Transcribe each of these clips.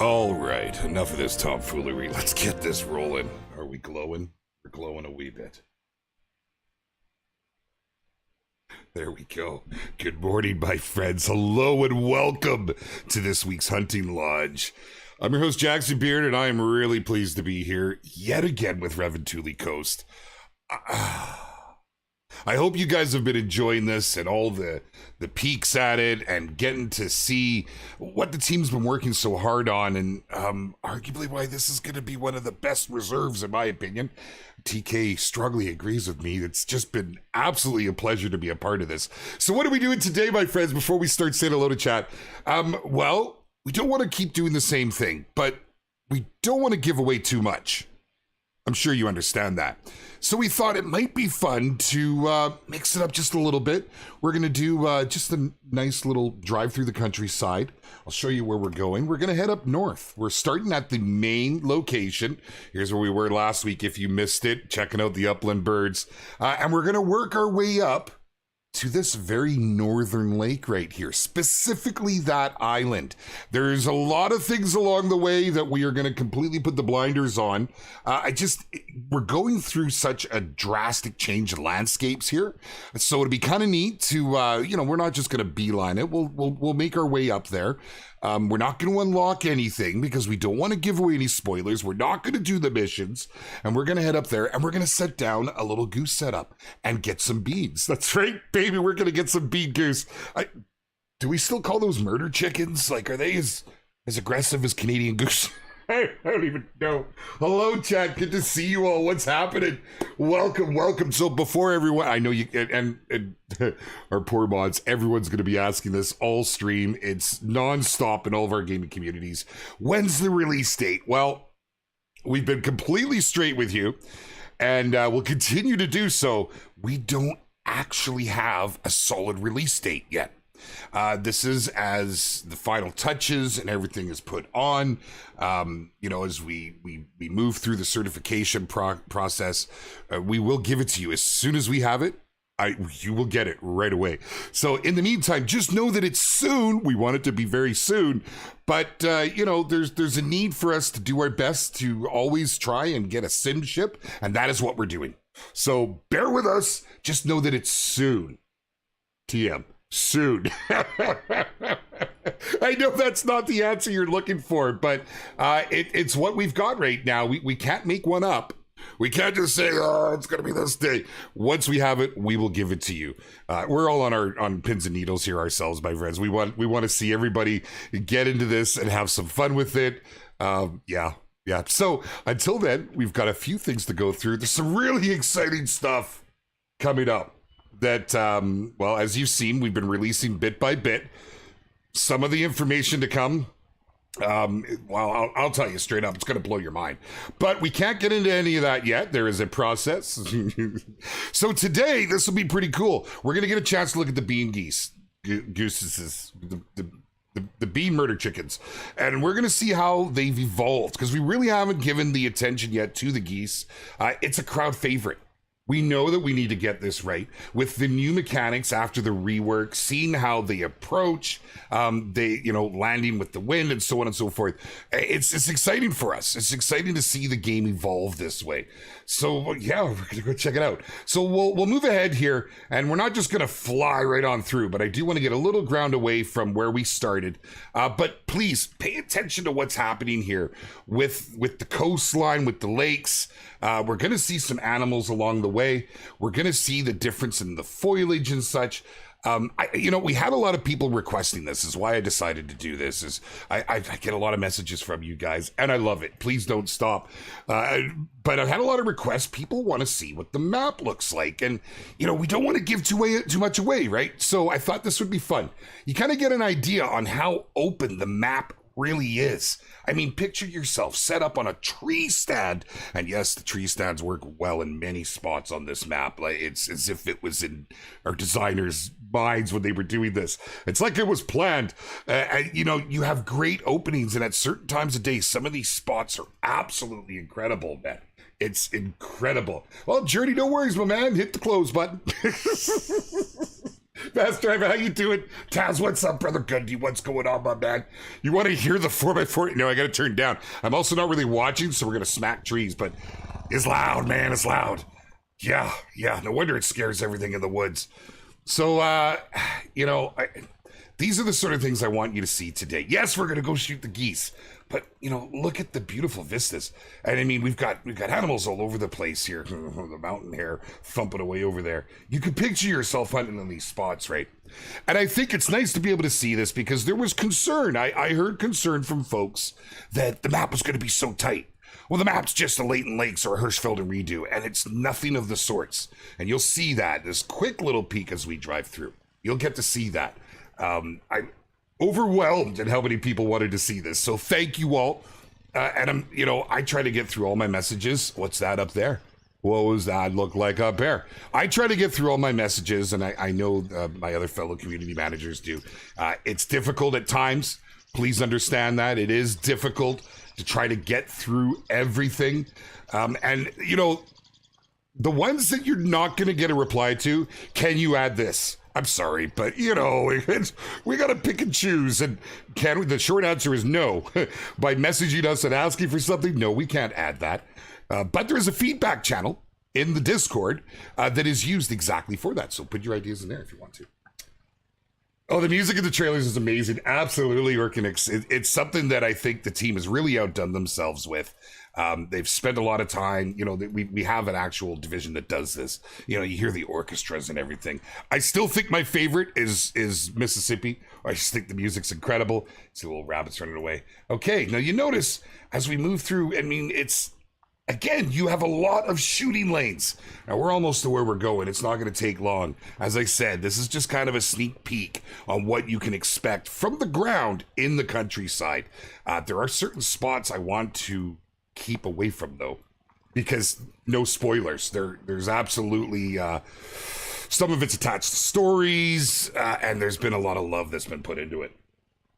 All right, enough of this tomfoolery. Let's get this rolling. Are we glowing? We're glowing a wee bit. There we go. Good morning, my friends. Hello and welcome to this week's Hunting Lodge. I'm your host, Jackson Beard, and I am really pleased to be here yet again with Revontuli Coast. I hope you guys have been enjoying this and all the peeks at it and getting to see what the team's been working so hard on, and arguably why this is going to be one of the best reserves, in my opinion. TK strongly agrees with me. It's just been absolutely a pleasure to be a part of this. So what are we doing today, my friends, before we start saying hello to chat? Well, we don't want to keep doing the same thing, but we don't want to give away too much. I'm sure you understand that. So we thought it might be fun to mix it up just a little bit. We're going to do just a nice little drive through the countryside. I'll show you where we're going. We're going to head up north. We're starting at the main location. Here's where we were last week. If you missed it, checking out the upland birds. And we're going to work our way up to this very northern lake right here, specifically that island. There's a lot of things along the way that we are going to completely put the blinders on. We're going through such a drastic change in landscapes here. So it'd be kind of neat to, we're not just going to beeline it. We'll make our way up there. We're not going to unlock anything because we don't want to give away any spoilers. We're not going to do the missions, and we're going to head up there and we're going to set down a little goose setup and get some beads. That's right, baby. We're going to get some bead goose. Do we still call those murder chickens? Like, are they as aggressive as Canadian goose? I don't even know. Hello, chat. Good to see you all. What's happening? Welcome. So before everyone, I know you and our poor mods, everyone's going to be asking this all stream. It's nonstop in all of our gaming communities. When's the release date? Well, we've been completely straight with you, and we'll continue to do so. We don't actually have a solid release date yet. This is as the final touches and everything is put on, as we move through the certification process. We will give it to you as soon as we have it. You will get it right away. So in the meantime, just know that it's soon. We want it to be very soon, but there's a need for us to do our best to always try and get a sim ship, and that is what we're doing. So bear with us. Just know that it's soon. TM. Soon. I know that's not the answer you're looking for, but it's what we've got right now. We can't make one up. We can't just say, oh, it's going to be this day. Once we have it, we will give it to you. We're all on pins and needles here ourselves, my friends. We want to see everybody get into this and have some fun with it. Yeah. So until then, we've got a few things to go through. There's some really exciting stuff coming up that, as you've seen, we've been releasing bit by bit. Some of the information to come, I'll tell you straight up, it's going to blow your mind. But we can't get into any of that yet. There is a process. So today, this will be pretty cool. We're going to get a chance to look at the bean geese. Gooses, the bean murder chickens. And we're going to see how they've evolved, because we really haven't given the attention yet to the geese. It's a crowd favorite. We know that we need to get this right with the new mechanics after the rework, seeing how they approach, landing with the wind and so on and so forth. It's exciting for us. It's exciting to see the game evolve this way. So yeah, we're gonna go check it out. So we'll move ahead here, and we're not just gonna fly right on through, but I do want to get a little ground away from where we started. But please pay attention to what's happening here with the coastline, with the lakes. We're going to see some animals along the way. We're going to see the difference in the foliage and such. We had a lot of people requesting this. Is why I decided to do this. I get a lot of messages from you guys, and I love it. Please don't stop. But I've had a lot of requests. People want to see what the map looks like, and we don't want to give too much away, right? So I thought this would be fun. You kind of get an idea on how open the map really is. I mean, picture yourself set up on a tree stand, and yes, the tree stands work well in many spots on this map. Like, it's as if it was in our designers' minds when they were doing this. It's like it was planned. You have great openings, and at certain times of day, some of these spots are absolutely incredible, man. It's incredible. Well, Journey, no worries, my man. Hit the close button. Fast Driver, how you doing? Taz, what's up, brother Gundy? What's going on, my man? You want to hear the 4x4? No, I got to turn down. I'm also not really watching, so we're going to smack trees, but it's loud, man. It's loud. Yeah. No wonder it scares everything in the woods. So, these are the sort of things I want you to see today. Yes, we're going to go shoot the geese, but, look at the beautiful vistas. And I mean, we've got animals all over the place here. The mountain hare thumping away over there. You can picture yourself hunting in these spots, right? And I think it's nice to be able to see this because there was concern. I heard concern from folks that the map was going to be so tight. Well, the map's just a Leighton Lakes or a Hirschfeld and redo, and it's nothing of the sorts. And you'll see that, this quick little peek as we drive through. You'll get to see that. I'm overwhelmed at how many people wanted to see this. So thank you all. And I try to get through all my messages. What's that up there? What was that look like up there? I try to get through all my messages, and I know my other fellow community managers do. It's difficult at times. Please understand that. It is difficult to try to get through everything. And the ones that you're not going to get a reply to, can you add this? I'm sorry, but we got to pick and choose. And can we? The short answer is no. By messaging us and asking for something, no, we can't add that. But there is a feedback channel in the Discord that is used exactly for that. So put your ideas in there if you want to. Oh, the music of the trailers is amazing. Absolutely, Orkinix. It's something that I think the team has really outdone themselves with. They've spent a lot of time, we have an actual division that does this. You hear the orchestras and everything. I still think my favorite is Mississippi. I just think the music's incredible. See little rabbits running away. Okay, now you notice as we move through, again, you have a lot of shooting lanes. Now, we're almost to where we're going. It's not going to take long. As I said, this is just kind of a sneak peek on what you can expect from the ground in the countryside. There are certain spots I want to keep away from, though, because no spoilers. There's absolutely... some of it's attached to stories, and there's been a lot of love that's been put into it.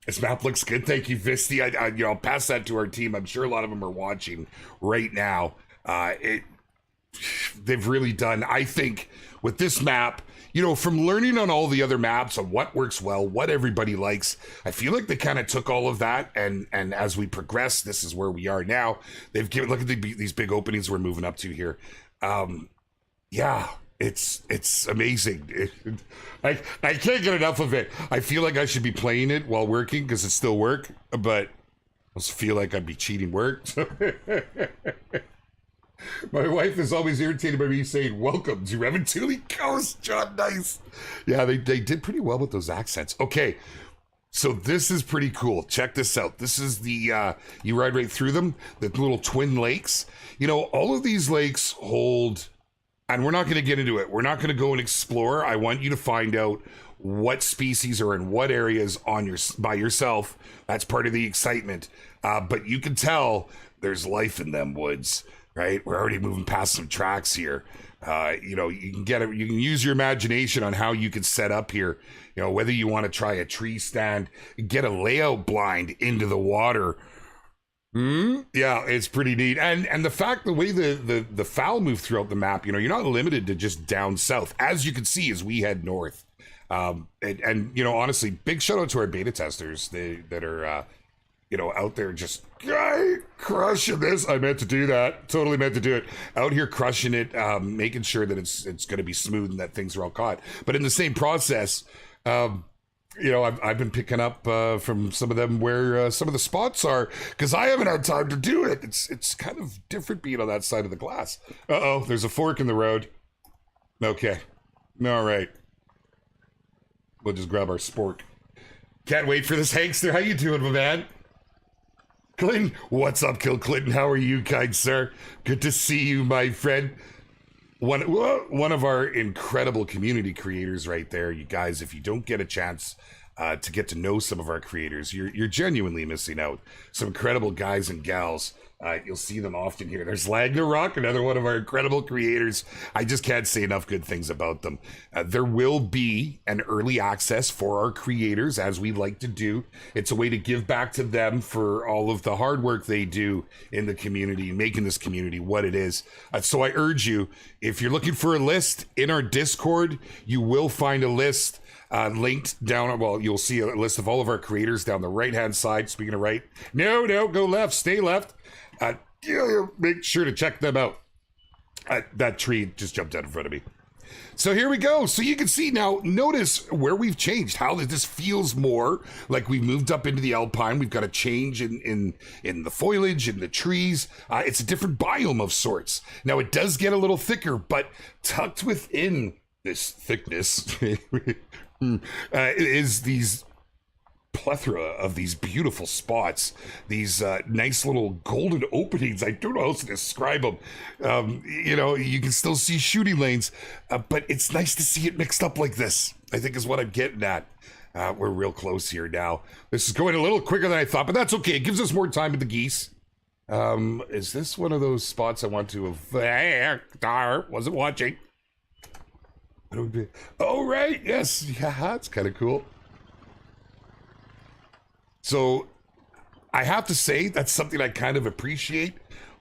This map looks good. Thank you, Visti. I'll pass that to our team. I'm sure a lot of them are watching right now. They've really done, I think, with this map, from learning on all the other maps on what works well, what everybody likes, I feel like they kind of took all of that, and as we progress, this is where we are now. They've given, look at these big openings we're moving up to here. It's amazing. I can't get enough of it. I feel like I should be playing it while working because it's still work, but I also feel like I'd be cheating work. My wife is always irritated by me saying, "Welcome to Revontuli Coast, John." Nice. Yeah, they did pretty well with those accents. Okay, so this is pretty cool. Check this out. This is the, you ride right through them, the little twin lakes. All of these lakes hold... And we're not going to get into it. We're not going to go and explore. I want you to find out what species are in what areas by yourself. That's part of the excitement. But you can tell there's life in them woods, right? We're already moving past some tracks here. You can use your imagination on how you can set up here. Whether you want to try a tree stand, get a layout blind into the water. Yeah, it's pretty neat. And the way the fowl move throughout the map, you're not limited to just down south, as you can see as we head north. Honestly, big shout out to our beta testers that are out there just crushing this. I meant to do that. Totally meant to do it. Out here crushing it, making sure that it's going to be smooth and that things are all caught. But in the same process, I've been picking up from some of them where some of the spots are, because I haven't had time to do it. It's kind of different being on that side of the glass. Uh-oh, there's a fork in the road. Okay. All right. We'll just grab our spork. Can't wait for this, Hankster. How you doing, my man? Clinton, what's up, Kill Clinton? How are you, kind sir? Good to see you, my friend. One of our incredible community creators right there. You guys, if you don't get a chance to get to know some of our creators, you're genuinely missing out. Some incredible guys and gals. You'll see them often here. There's Lagnarok, another one of our incredible creators. I just can't say enough good things about them. There will be an early access for our creators, as we like to do. It's a way to give back to them for all of the hard work they do in the community, making this community what it is. So I urge you, if you're looking for a list in our Discord, you will find a list. linked down. Well, you'll see a list of all of our creators down the right-hand side. Speaking of right, no, go left, stay left. Make sure to check them out. That tree just jumped out in front of me. So here we go. So you can see now, notice where we've changed, how this feels more like we've moved up into the alpine. We've got a change in the foliage, in the trees. It's a different biome of sorts. Now it does get a little thicker, but tucked within this thickness is these plethora of these beautiful spots, these nice little golden openings. I don't know how else to describe them. You can still see shooting lanes, but it's nice to see it mixed up like this, I think is what I'm getting at. We're real close here now. This is going a little quicker than I thought, but that's okay. It gives us more time with the geese. Is this one of those spots I want to wasn't watching. Oh, right. Yes. Yeah, that's kind of cool. So I have to say that's something I kind of appreciate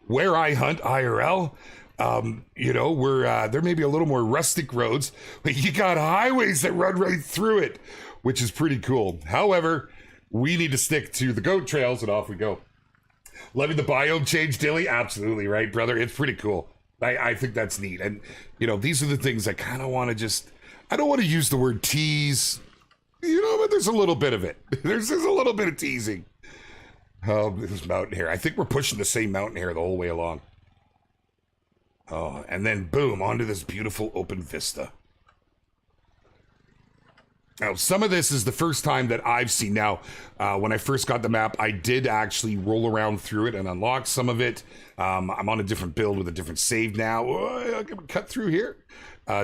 where I hunt IRL. There may be a little more rustic roads, but you got highways that run right through it, which is pretty cool. However, we need to stick to the goat trails, and off we go. Loving the biome change, Dilly? Absolutely right, brother. It's pretty cool. I think that's neat. And, these are the things I kind of want to I don't want to use the word tease, but there's a little bit of it. There's a little bit of teasing. Oh, this mountain hare. I think we're pushing the same mountain hare the whole way along. Oh, and then boom, onto this beautiful open vista. Now, some of this is the first time that I've seen. Now, when I first got the map, I did actually roll around through it and unlock some of it. I'm on a different build with a different save now. I'm going to cut through here.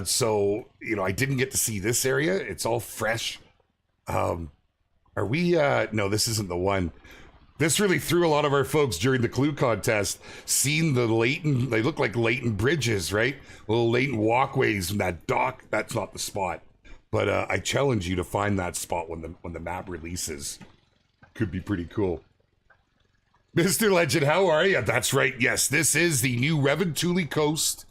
So, I didn't get to see this area. It's all fresh. Are we, no, this isn't the one. This really threw a lot of our folks during the clue contest, seeing the latent, they look like latent bridges, right? Little latent walkways from that dock. That's not the spot. But I challenge you to find that spot when the map releases. Could be pretty cool. Mr. Legend, how are you? That's right. Yes, this is the new Revontuli Coast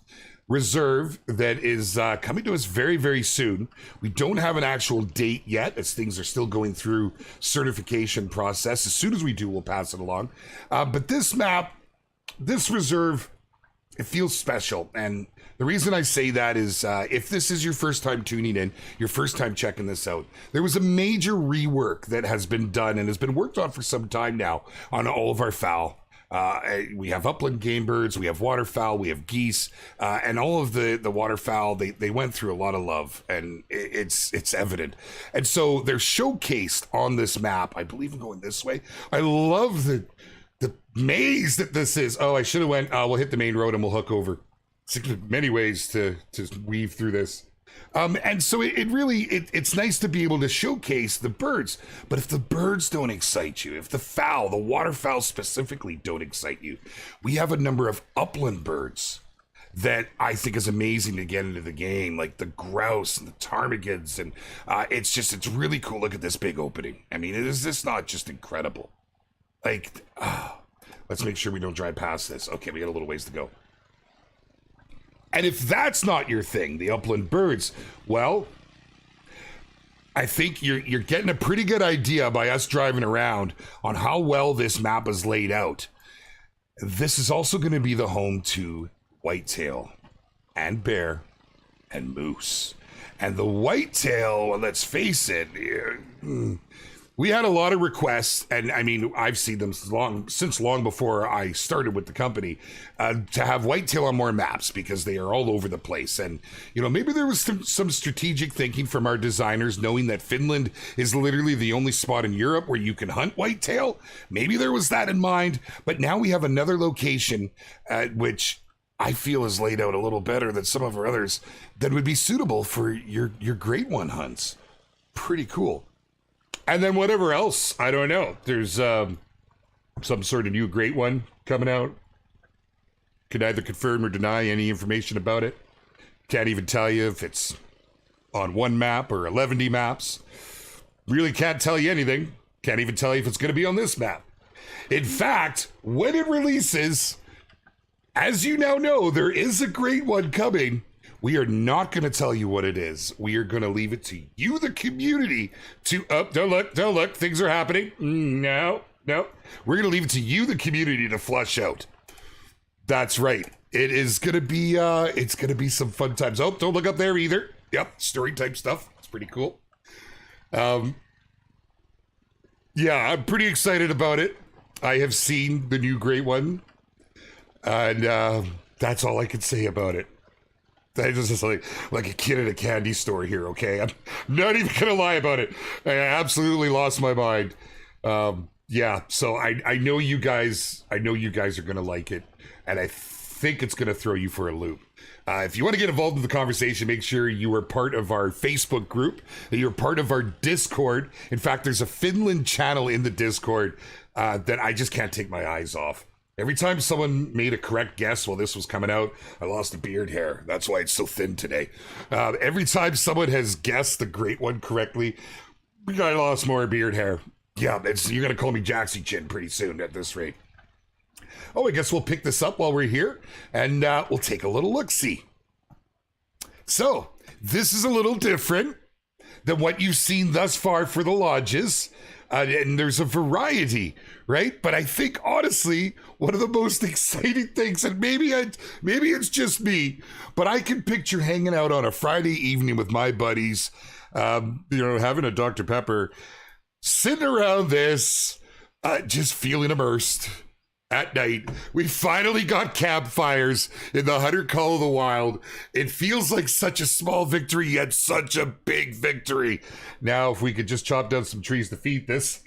Reserve that is coming to us very, very soon. We don't have an actual date yet, as things are still going through certification process. As soon as we do, we'll pass it along. But this map, this reserve, it feels special. And the reason I say that is if this is your first time tuning in, your first time checking this out, there was a major rework that has been done and has been worked on for some time now on all of our fowl. We have upland game birds, we have waterfowl, we have geese, and all of the waterfowl, they went through a lot of love, and it's evident. And so they're showcased on this map. I believe in going this way. I love the maze that this is. Oh, I should have went, we'll hit the main road and we'll hook over. Many ways to weave through this. And so it's nice to be able to showcase the birds. But if the birds don't excite you, if the fowl, the waterfowl specifically, don't excite you, we have a number of upland birds that I think is amazing to get into the game, like the grouse and the ptarmigans. And it's really cool. Look at this big opening. I mean, is this not just incredible? Like, let's make sure we don't drive past this. Okay, we got a little ways to go. And if that's not your thing, the upland birds, well, I think you're getting a pretty good idea by us driving around on how well this map is laid out. This is also going to be the home to whitetail and bear and moose. And the whitetail, well, let's face it, we had a lot of requests, and I mean, I've seen them since long before I started with the company, to have whitetail on more maps because they are all over the place. And, maybe there was some strategic thinking from our designers, knowing that Finland is literally the only spot in Europe where you can hunt whitetail. Maybe there was that in mind, but now we have another location, which I feel is laid out a little better than some of our others that would be suitable for your great one hunts. Pretty cool. And then whatever else, I don't know. There's some sort of new great one coming out. Can neither confirm or deny any information about it. Can't even tell you if it's on one map or 11 maps. Really can't tell you anything. Can't even tell you if it's going to be on this map. In fact, when it releases, as you now know, there is a great one coming. We are not going to tell you what it is. We are going to leave it to you, the community, to don't look. Things are happening. No. We're going to leave it to you, the community, to flush out. That's right. It is going to be, it's going to be some fun times. Oh, don't look up there either. Yep, story type stuff. It's pretty cool. Yeah, I'm pretty excited about it. I have seen the new great one. And that's all I can say about it. I was just like a kid at a candy store here, okay? I'm not even gonna lie about it. I absolutely lost my mind. Yeah, so I know you guys are gonna like it, and I think it's gonna throw you for a loop. If you want to get involved in the conversation, make sure you are part of our Facebook group, that you're part of our Discord. In fact, there's a Finland channel in the Discord that I just can't take my eyes off. Every time someone made a correct guess while this was coming out, I lost a beard hair. That's why it's so thin today. Every time someone has guessed the great one correctly, I lost more beard hair. Yeah, you're going to call me Jaxie Chin pretty soon at this rate. Oh, I guess we'll pick this up while we're here, and we'll take a little look-see. So, this is a little different than what you've seen thus far for the lodges. And there's a variety, right? But I think, honestly, one of the most exciting things, and maybe it's just me, but I can picture hanging out on a Friday evening with my buddies, having a Dr. Pepper, sitting around this, just feeling immersed. At night, we finally got campfires in the Hunter Call of the Wild. It feels like such a small victory, yet such a big victory. Now, if we could just chop down some trees to feed this.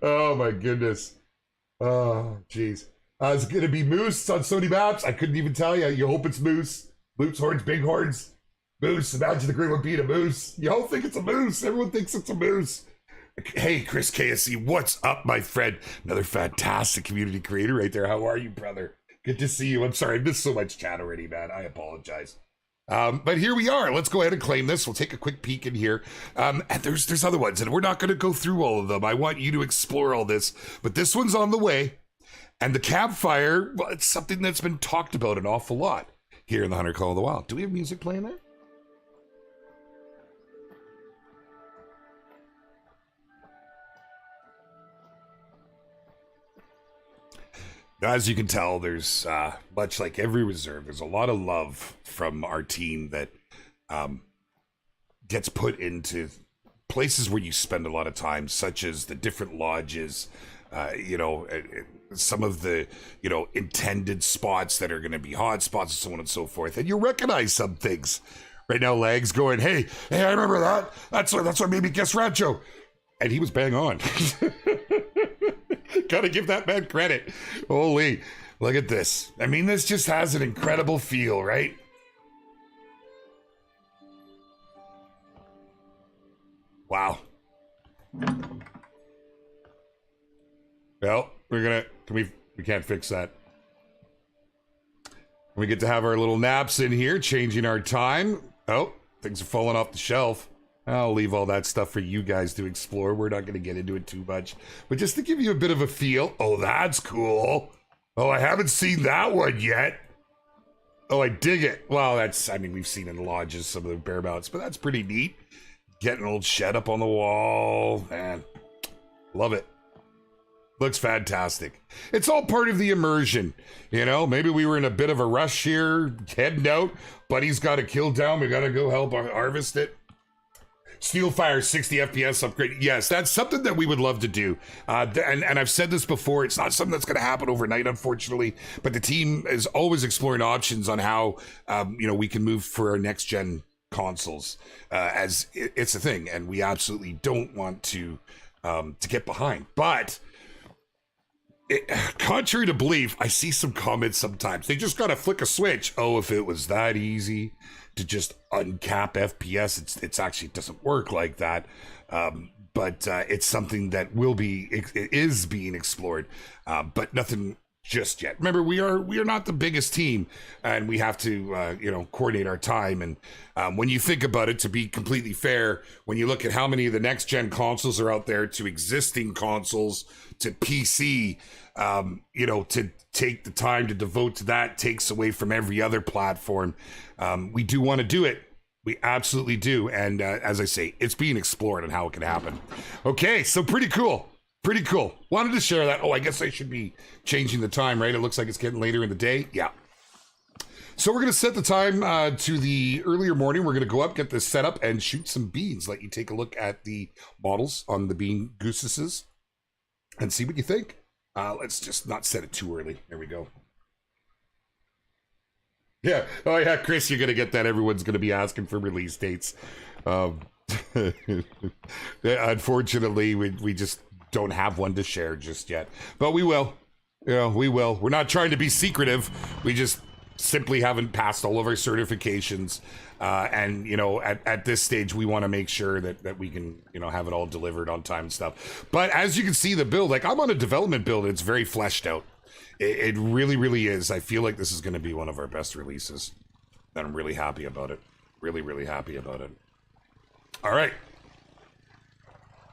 Oh, my goodness. Oh, jeez. It's going to be moose on Sony Maps. I couldn't even tell you. You hope it's moose. Moose horns, big horns. Moose. Imagine the great one being a moose. You all think it's a moose. Everyone thinks it's a moose. Hey, Chris KSC, what's up, my friend? Another fantastic community creator right there. How are you, brother? Good to see you. I'm sorry, I missed so much chat already, man. I apologize. But here we are. Let's go ahead and claim this. We'll take a quick peek in here. And there's other ones, and we're not going to go through all of them. I want you to explore all this. But this one's on the way. And the campfire, well, it's something that's been talked about an awful lot here in the Hunter Call of the Wild. Do we have music playing there? As you can tell, there's, much like every reserve, there's a lot of love from our team that gets put into places where you spend a lot of time, such as the different lodges, some of the, intended spots that are going to be hot spots and so on and so forth. And you'll recognize some things. Right now, Lag's going, hey, I remember that. That's what made me guess Rancho. And he was bang on. Gotta give that man credit. Holy, look at this. I mean, this just has an incredible feel, right? Wow. Well, we can't fix that. We get to have our little naps in here, changing our time. Oh, things are falling off the shelf. I'll leave all that stuff for you guys to explore. We're not going to get into it too much. But just to give you a bit of a feel. Oh, that's cool. Oh, I haven't seen that one yet. Oh, I dig it. Well, we've seen in the lodges some of the bear mounts, but that's pretty neat. Getting an old shed up on the wall. Man, love it. Looks fantastic. It's all part of the immersion. Maybe we were in a bit of a rush here, heading out. Buddy's got a kill down. We got to go help harvest it. Steelfire 60 FPS upgrade. Yes, that's something that we would love to do. And I've said this before, it's not something that's going to happen overnight, unfortunately. But the team is always exploring options on how, we can move for our next gen consoles, as it's a thing. And we absolutely don't want to get behind. But contrary to belief, I see some comments sometimes. They just got to flick a switch. Oh, if it was that easy to just uncap FPS, it actually doesn't work like that. But it's something that is being explored, but nothing just yet. Remember, we are not the biggest team, and we have to coordinate our time. And when you think about it, to be completely fair, when you look at how many of the next gen consoles are out there to existing consoles to PC, you know, to take the time to devote to that takes away from every other platform. We do want to do it. We absolutely do. And as I say, it's being explored and how it can happen. Okay, so pretty cool. Pretty cool. Wanted to share that. Oh, I guess I should be changing the time, right? It looks like it's getting later in the day. Yeah. So we're going to set the time to the earlier morning. We're going to go up, get this set up, and shoot some beans. Let you take a look at the models on the bean gooses and see what you think. Let's just not set it too early. There we go. Yeah. Oh, yeah, Chris, you're going to get that. Everyone's going to be asking for release dates. Unfortunately, we just don't have one to share just yet. But we will. Yeah, we will. We're not trying to be secretive. We just simply haven't passed all of our certifications. And, you know, at this stage, we want to make sure that we can, you know, have it all delivered on time and stuff. But as you can see, the build, like I'm on a development build. It's very fleshed out. It really, really is. I feel like this is going to be one of our best releases. And I'm really happy about it. Really, really happy about it. All right.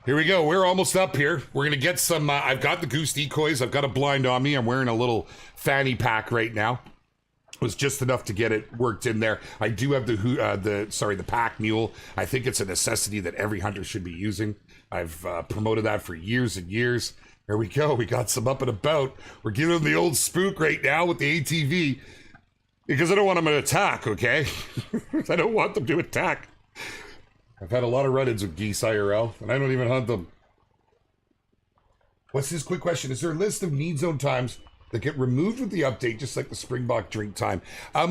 Here we go. We're almost up here. We're going to get some... I've got the goose decoys. I've got a blind on me. I'm wearing a little fanny pack right now. It was just enough to get it worked in there. I do have the pack mule. I think it's a necessity that every hunter should be using. I've promoted that for years and years. There we go. We got some up and about. We're giving them the old spook right now with the ATV because I don't want them to attack, okay? I don't want them to attack. I've had a lot of run-ins with geese IRL, and I don't even hunt them. What's this quick question? Is there a list of need zone times that get removed with the update, just like the Springbok drink time?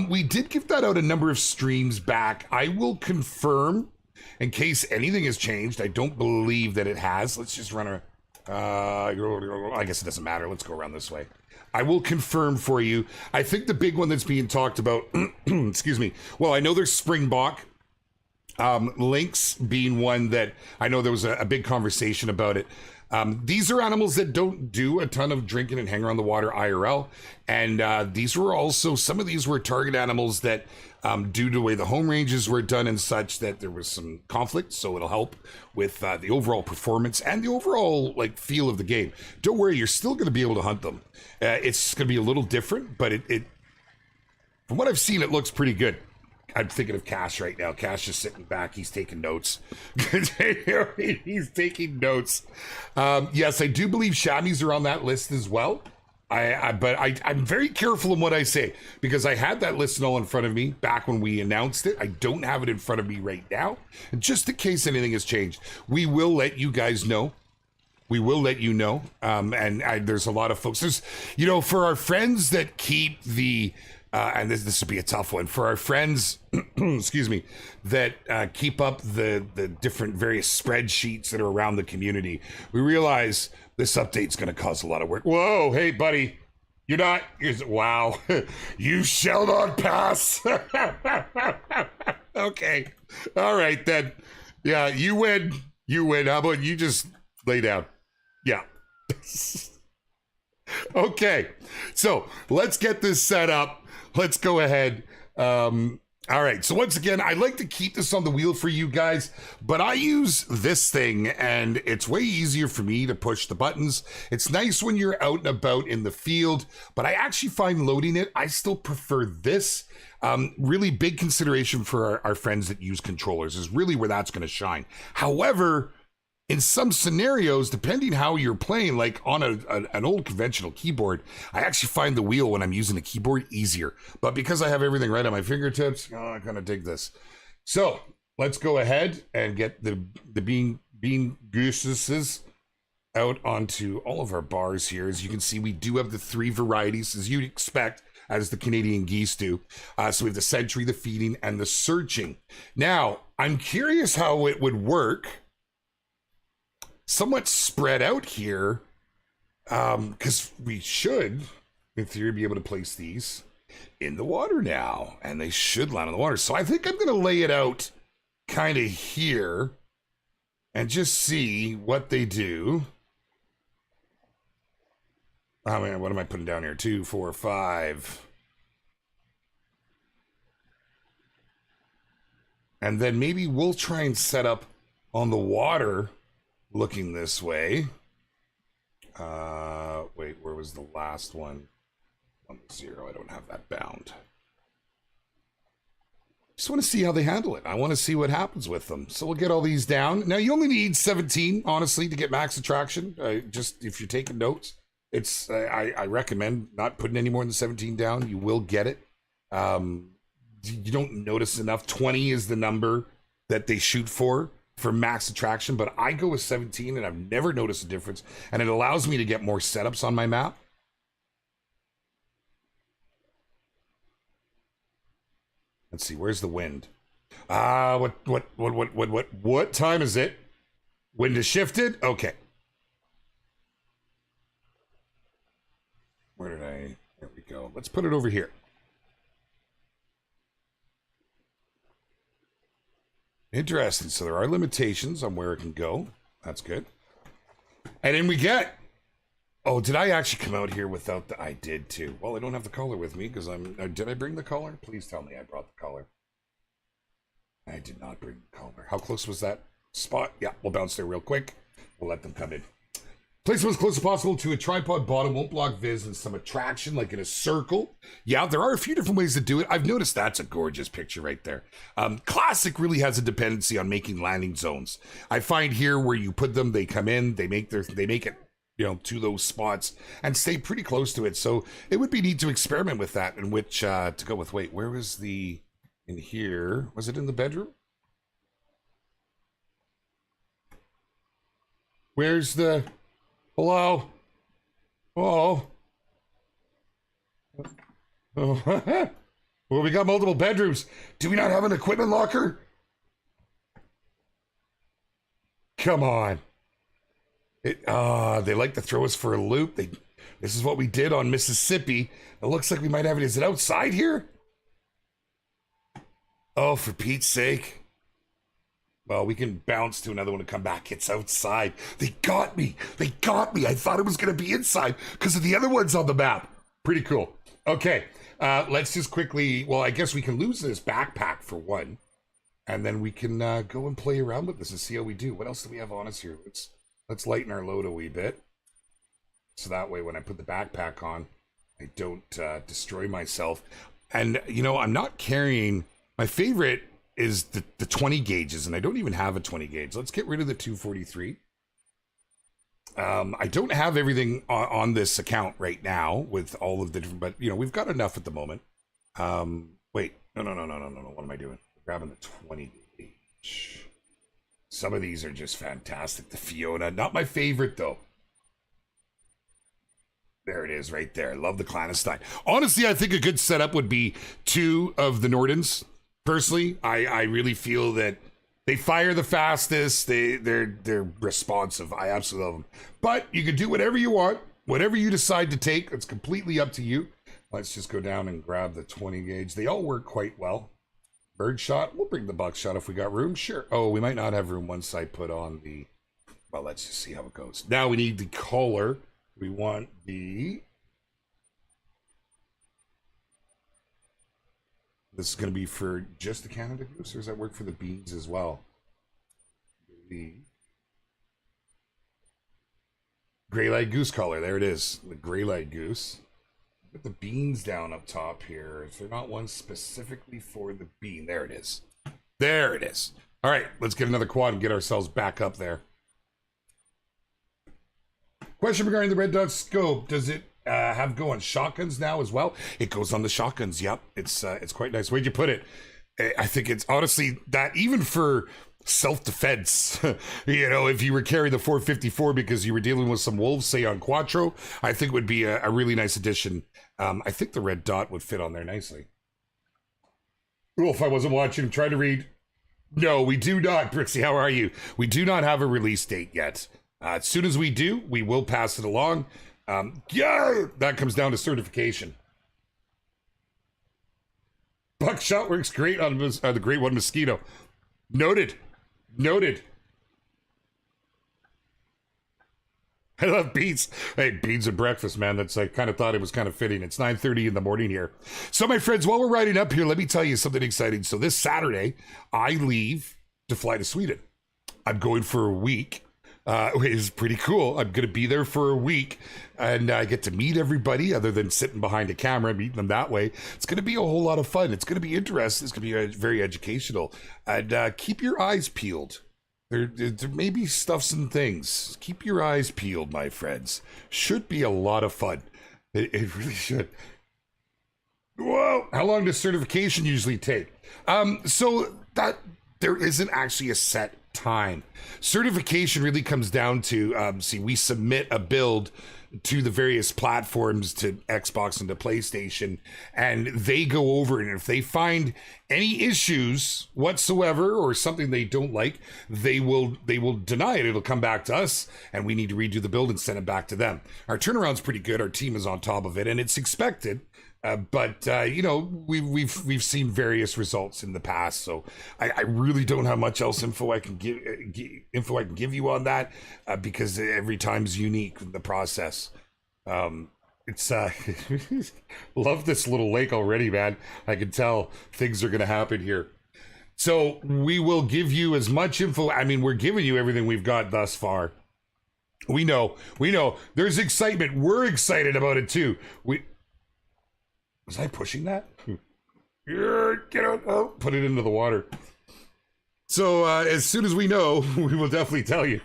We did give that out a number of streams back. I will confirm in case anything has changed. I don't believe that it has. Let's just run a... I guess it doesn't matter. Let's go around this way. I will confirm for you. I think the big one that's being talked about, excuse me. Well, I know there's Springbok. Lynx being one that I know there was a big conversation about it. These are animals that don't do a ton of drinking and hang around the water IRL. And these were also, some of these were target animals that, due to the way the home ranges were done and such, that there was some conflict. So it'll help with the overall performance and the overall like feel of the game. Don't worry, you're still going to be able to hunt them. It's going to be a little different, but it from what I've seen, it looks pretty good. I'm thinking of Cash right now. Cash is sitting back. He's taking notes. He's taking notes. Yes, I do believe chamois are on that list as well. But I'm very careful in what I say because I had that list all in front of me back when we announced it. I don't have it in front of me right now. And just in case anything has changed, we will let you guys know. We will let you know. There's a lot of folks. There's, you know, for our friends that keep the... and this would be a tough one for our friends, excuse me, that keep up the different various spreadsheets that are around the community. We realize this update's going to cause a lot of work. Whoa, hey, buddy, wow, you shall not pass. Okay, all right then. Yeah, you win. How about you just lay down? Yeah. Okay, so let's get this set up. Let's go ahead. All right. So once again, I like to keep this on the wheel for you guys, but I use this thing and it's way easier for me to push the buttons. It's nice when you're out and about in the field, but I actually find loading it, I still prefer this. Really big consideration for our friends that use controllers is really where that's going to shine. However, in some scenarios, depending how you're playing, like on an old conventional keyboard, I actually find the wheel when I'm using the keyboard easier. But because I have everything right at my fingertips, I kind of dig this. So let's go ahead and get the bean gooses out onto all of our bars here. As you can see, we do have the 3 varieties, as you'd expect, as the Canadian geese do. So we have the sentry, the feeding, and the searching. Now, I'm curious how it would work somewhat spread out here, because we should, in theory, be able to place these in the water now, and they should land in the water. So I think I'm going to lay it out kind of here and just see what they do. I mean, what am I putting down here? 2, 4, 5. And then maybe we'll try and set up on the water looking this way. Wait, where was the last one? 1-0. I don't have that bound. Just want to see how they handle it. I want to see what happens with them. So we'll get all these down. Now you only need 17, honestly, to get max attraction. Just if you're taking notes, it's I recommend not putting any more than 17 down. You will get it. You don't notice enough. 20 is the number that they shoot for max attraction, but I go with 17 and I've never noticed a difference. And it allows me to get more setups on my map. Let's see, where's the wind? What time is it? Wind is shifted? Okay. Where did I? There we go. Let's put it over here. Interesting. So there are limitations on where it can go. That's good. And then we get... Oh, did I actually come out here without the... I did too. Well, I don't have the collar with me because I'm... Did I bring the collar? Please tell me I brought the collar. I did not bring the collar. How close was that spot? Yeah, we'll bounce there real quick. We'll let them come in. Place them as close as possible to a tripod bottom, won't block viz, and some attraction, like in a circle. Yeah, there are a few different ways to do it. I've noticed that's a gorgeous picture right there. Classic really has a dependency on making landing zones. I find here where you put them, they come in, they make it, you know, to those spots and stay pretty close to it. So it would be neat to experiment with that and which to go with. Wait, where was the, in here, was it in the bedroom? Where's the, hello? Oh. Oh. Well, we got multiple bedrooms. Do we not have an equipment locker? Come on. They like to throw us for a loop. This is what we did on Mississippi. It looks like we might have it. Is it outside here? Oh, for Pete's sake. Well, we can bounce to another one and come back. It's outside. They got me. They got me. I thought it was going to be inside because of the other ones on the map. Pretty cool. Okay, let's just quickly... Well, I guess we can lose this backpack for one. And then we can go and play around with this and see how we do. What else do we have on us here? Let's lighten our load a wee bit. So that way when I put the backpack on, I don't destroy myself. And, you know, I'm not carrying... My favorite is the 20 gauges, and I don't even have a 20 gauge. Let's get rid of the 243. I don't have everything on this account right now with all of the different... But, you know, we've got enough at the moment. Wait. No. What am I doing? Grabbing the 20 gauge. Some of these are just fantastic. The Fiona, not my favorite though. There it is right there. Love the clandestine. Honestly, I think a good setup would be 2 of the Nordens. Personally, I really feel that they fire the fastest. They're responsive. I absolutely love them. But you can do whatever you want. Whatever you decide to take, it's completely up to you. Let's just go down and grab the 20 gauge. They all work quite well. Birdshot, we'll bring the buckshot if we got room. Sure. Oh, we might not have room once I put on the... Well, let's just see how it goes. Now we need the collar. We want the... This is going to be for just the Canada Goose, or does that work for the beans as well? The Gray-Light Goose collar. There it is. The Gray-Light Goose. Put the beans down up top here. Is there not one specifically for the bean? There it is. There it is. All right, let's get another quad and get ourselves back up there. Question regarding the red dot scope. Does it have go on shotguns now as well? It goes on the shotguns. Yep, it's quite nice. Where'd you put it? I think it's honestly that even for self-defense, you know, if you were carrying the 454 because you were dealing with some wolves, say on Quattro, I think it would be a really nice addition. I think the red dot would fit on there nicely. Oh, if I wasn't watching, I'm trying to read. No, we do not. Brixie, how are you? We do not have a release date yet. As soon as we do, we will pass it along. Yeah, that comes down to certification. Buckshot works great on the Great One Mosquito. Noted. I love beans. Hey, beans and breakfast, man. That's, I kind of thought it was kind of fitting. It's 9:30 in the morning here. So, my friends, while we're riding up here, let me tell you something exciting. So this Saturday, I leave to fly to Sweden. I'm going for a week. is pretty cool. I'm going to be there for a week, and I get to meet everybody other than sitting behind a camera, meeting them that way. It's going to be a whole lot of fun. It's going to be interesting. It's going to be very educational. And keep your eyes peeled. There may be stuffs and things. Keep your eyes peeled, my friends. Should be a lot of fun. It really should. Whoa! How long does certification usually take? So that there isn't actually a set time. Certification really comes down to we submit a build to the various platforms, to Xbox and to PlayStation, and they go over it, and if they find any issues whatsoever or something they don't like, they will deny it. It'll come back to us, and we need to redo the build and send it back to them. Our turnaround's pretty good. Our team is on top of it, and it's expected. But we've seen various results in the past, so I really don't have much else info I can give you on that, because every time's unique in the process. It's love this little lake already, man. I can tell things are gonna happen here. So we will give you as much info. I mean, we're giving you everything we've got thus far. We know. There's excitement. We're excited about it too. Was I pushing that? Get out. Oh, put it into the water. So as soon as we know, we will definitely tell you.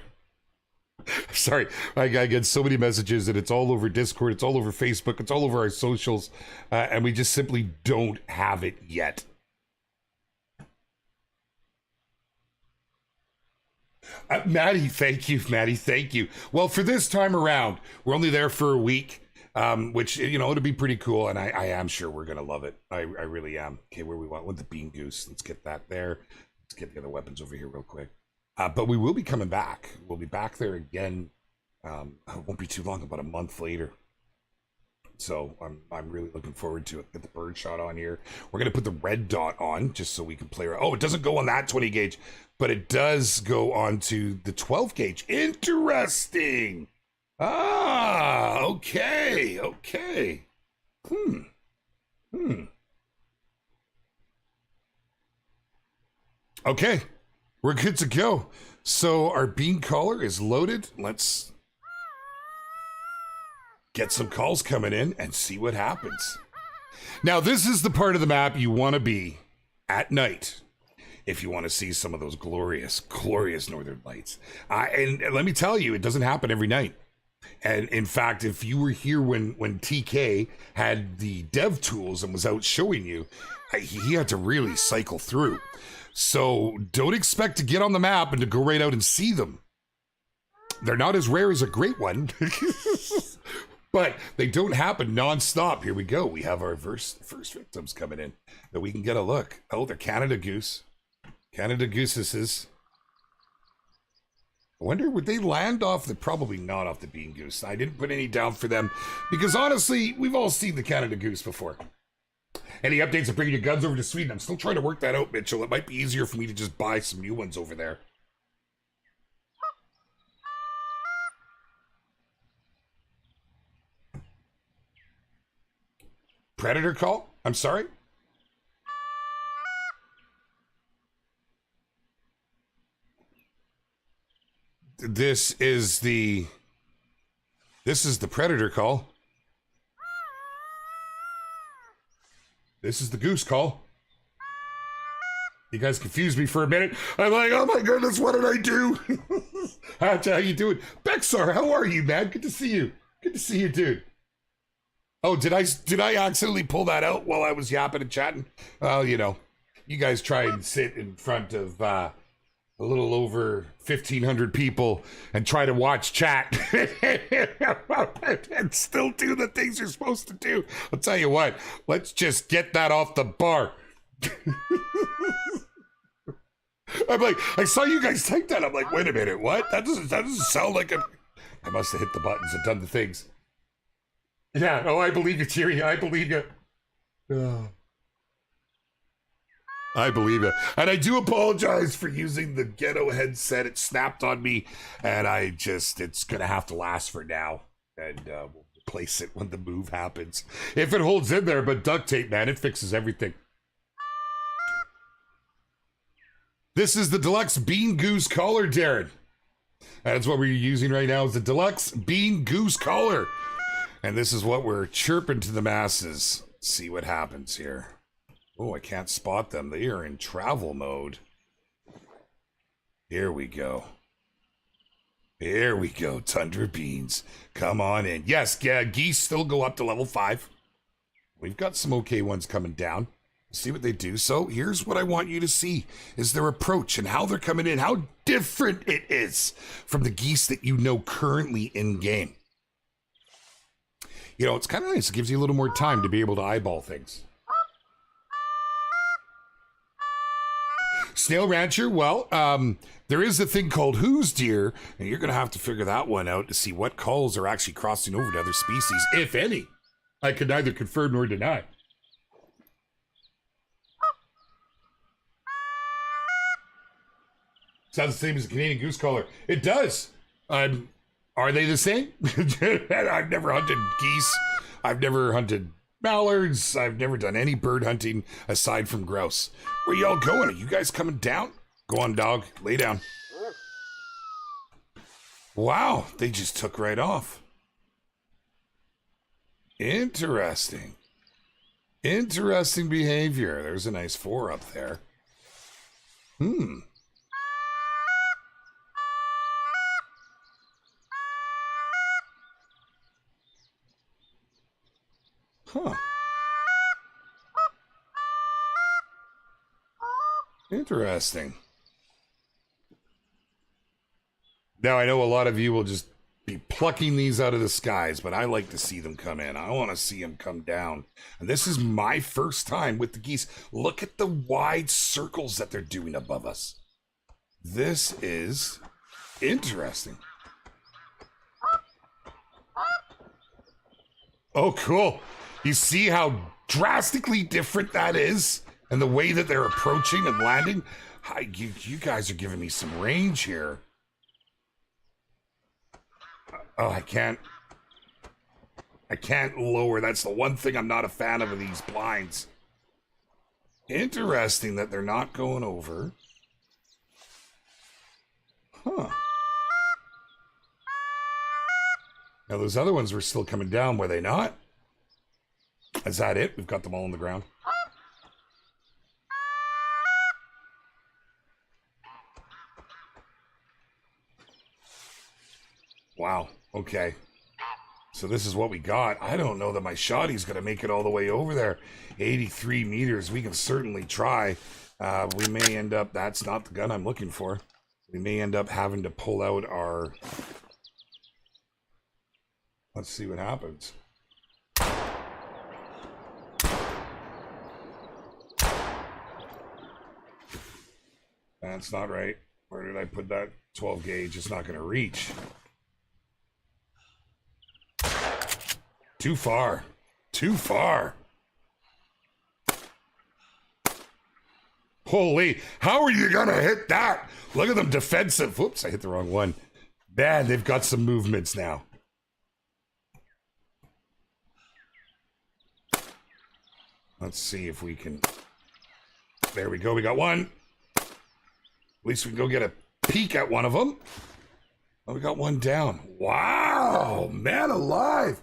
Sorry, I get so many messages, and it's all over Discord, it's all over Facebook, it's all over our socials, and we just simply don't have it yet. Maddie, thank you. Maddie, thank you. Well, for this time around, we're only there for a week. Which, it'll be pretty cool, and I am sure we're gonna love it. I really am. Okay, where we want with the bean goose. Let's get that there. Let's get the other weapons over here real quick. But we will be coming back. We'll be back there again. It won't be too long, about a month later. So I'm really looking forward to it. Get the bird shot on here. We're gonna put the red dot on just so we can play around. Oh, it doesn't go on that 20 gauge, but it does go onto the 12 gauge. Interesting. Ah, okay. Okay, we're good to go. So our bean caller is loaded. Let's get some calls coming in and see what happens. Now, this is the part of the map you want to be at night if you want to see some of those glorious, glorious northern lights. And let me tell you, it doesn't happen every night. And in fact, if you were here when TK had the dev tools and was out showing you, he had to really cycle through. So don't expect to get on the map and to go right out and see them. They're not as rare as a great one, but they don't happen nonstop. Here we go. We have our first victims coming in that we can get a look. Oh, they're Canada Goose. Canada Gooses. I wonder, would they land off the, probably not off the Bean Goose. I didn't put any down for them because honestly, we've all seen the Canada Goose before. Any updates of bringing your guns over to Sweden? I'm still trying to work that out, Mitchell. It might be easier for me to just buy some new ones over there. Predator call? I'm sorry? This is the predator call. This is the goose call. You guys confused me for a minute. I'm like, oh my goodness, what did I do? How you doing? Bexar, how are you, man? Good to see you. Good to see you, dude. Oh, did I accidentally pull that out while I was yapping and chatting? Well, you know, you guys try and sit in front of a little over 1,500 people and try to watch chat and still do the things you're supposed to do. I'll tell you what, let's just get that off the bar. I'm like, I saw you guys type that. I'm like, wait a minute, what? That doesn't sound like a... I must have hit the buttons and done the things. Yeah, oh, I believe you, Thierry. I believe you. Oh. I believe it. And I do apologize for using the ghetto headset. It snapped on me, and it's going to have to last for now. And we'll replace it when the move happens. If it holds in there, but duct tape, man, it fixes everything. This is the deluxe Bean Goose collar, Darren. That's what we're using right now is the deluxe bean goose collar. And this is what we're chirping to the masses. Let's see what happens here. Oh, I can't spot them. They are in travel mode. Here we go. Here we go, Tundra Beans. Come on in. Yes, geese still go up to level 5. We've got some okay ones coming down. See what they do. So here's what I want you to see is their approach and how they're coming in, how different it is from the geese that you know currently in game. You know, it's kind of nice. It gives you a little more time to be able to eyeball things. Snail Rancher, well, there is a thing called who's deer, and you're going to have to figure that one out to see what calls are actually crossing over to other species, if any. I could neither confirm nor deny. Sounds the same as the Canadian goose caller. It does. Are they the same? I've never hunted geese. I've never hunted mallards. I've never done any bird hunting aside from grouse. Where y'all going? Are you guys coming down? Go on, dog. Lay down. Wow, they just took right off. Interesting. Interesting behavior. There's a nice 4 up there. Huh. Interesting. Now, I know a lot of you will just be plucking these out of the skies, but I like to see them come in. I want to see them come down. And this is my first time with the geese. Look at the wide circles that they're doing above us. This is interesting. Oh, cool. You see how drastically different that is? And the way that they're approaching and landing? You guys are giving me some range here. Oh, I can't lower. That's the one thing I'm not a fan of these blinds. Interesting that they're not going over. Huh. Now, those other ones were still coming down, were they not? Is that it? We've got them all on the ground. Wow. Okay. So this is what we got. I don't know that my shotty's going to make it all the way over there. 83 meters. We can certainly try. We may end up... That's not the gun I'm looking for. We may end up having to pull out our... Let's see what happens. That's not right. Where did I put that 12 gauge? It's not going to reach. Too far. Too far. Holy, how are you going to hit that? Look at them defensive. Whoops, I hit the wrong one. Man, they've got some movements now. Let's see if we can... There we go, we got one. At least we can go get a peek at one of them. Oh, we got one down. Wow, man alive.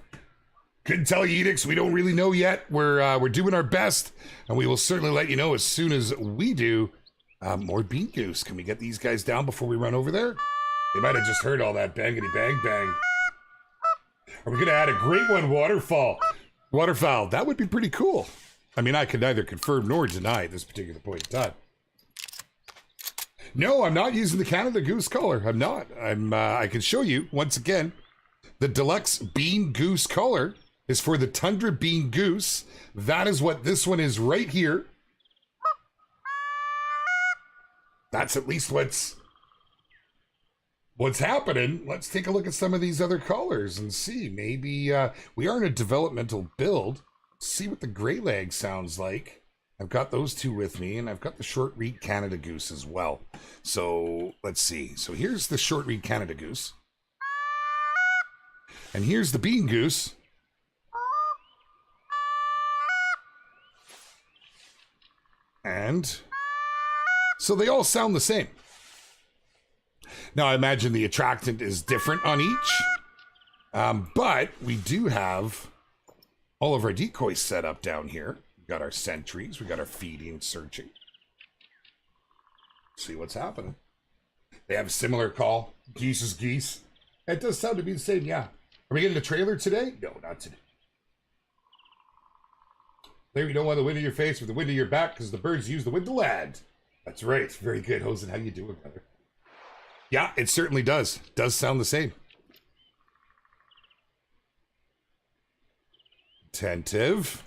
Couldn't tell you, Edicts. We don't really know yet. We're doing our best, and we will certainly let you know as soon as we do. More bean goose. Can we get these guys down before we run over there? They might have just heard all that bangity bang bang. Are we going to add a great one, Waterfowl? Waterfowl, that would be pretty cool. I mean, I could neither confirm nor deny at this particular point in time. No, I'm not using the Canada Goose color. I'm not. I can show you once again. The deluxe bean goose color is for the Tundra bean goose. That is what this one is right here. That's at least what's happening. Let's take a look at some of these other colors and see. Maybe we are in a developmental build. See what the gray leg sounds like. I've got those two with me, and I've got the short reed Canada Goose as well. So let's see. So here's the short reed Canada Goose. And here's the bean goose. And so they all sound the same. Now, I imagine the attractant is different on each. But we do have all of our decoys set up down here. We got our sentries. We got our feeding, searching. See what's happening. They have a similar call. Geese is geese. It does sound to be the same, yeah. Are we getting a trailer today? No, not today. There, you don't want the wind in your face with the wind in your back because the birds use the wind to land. That's right. Very good, Hosen. How you doing, brother? Yeah, it certainly does. Does sound the same. Attentive.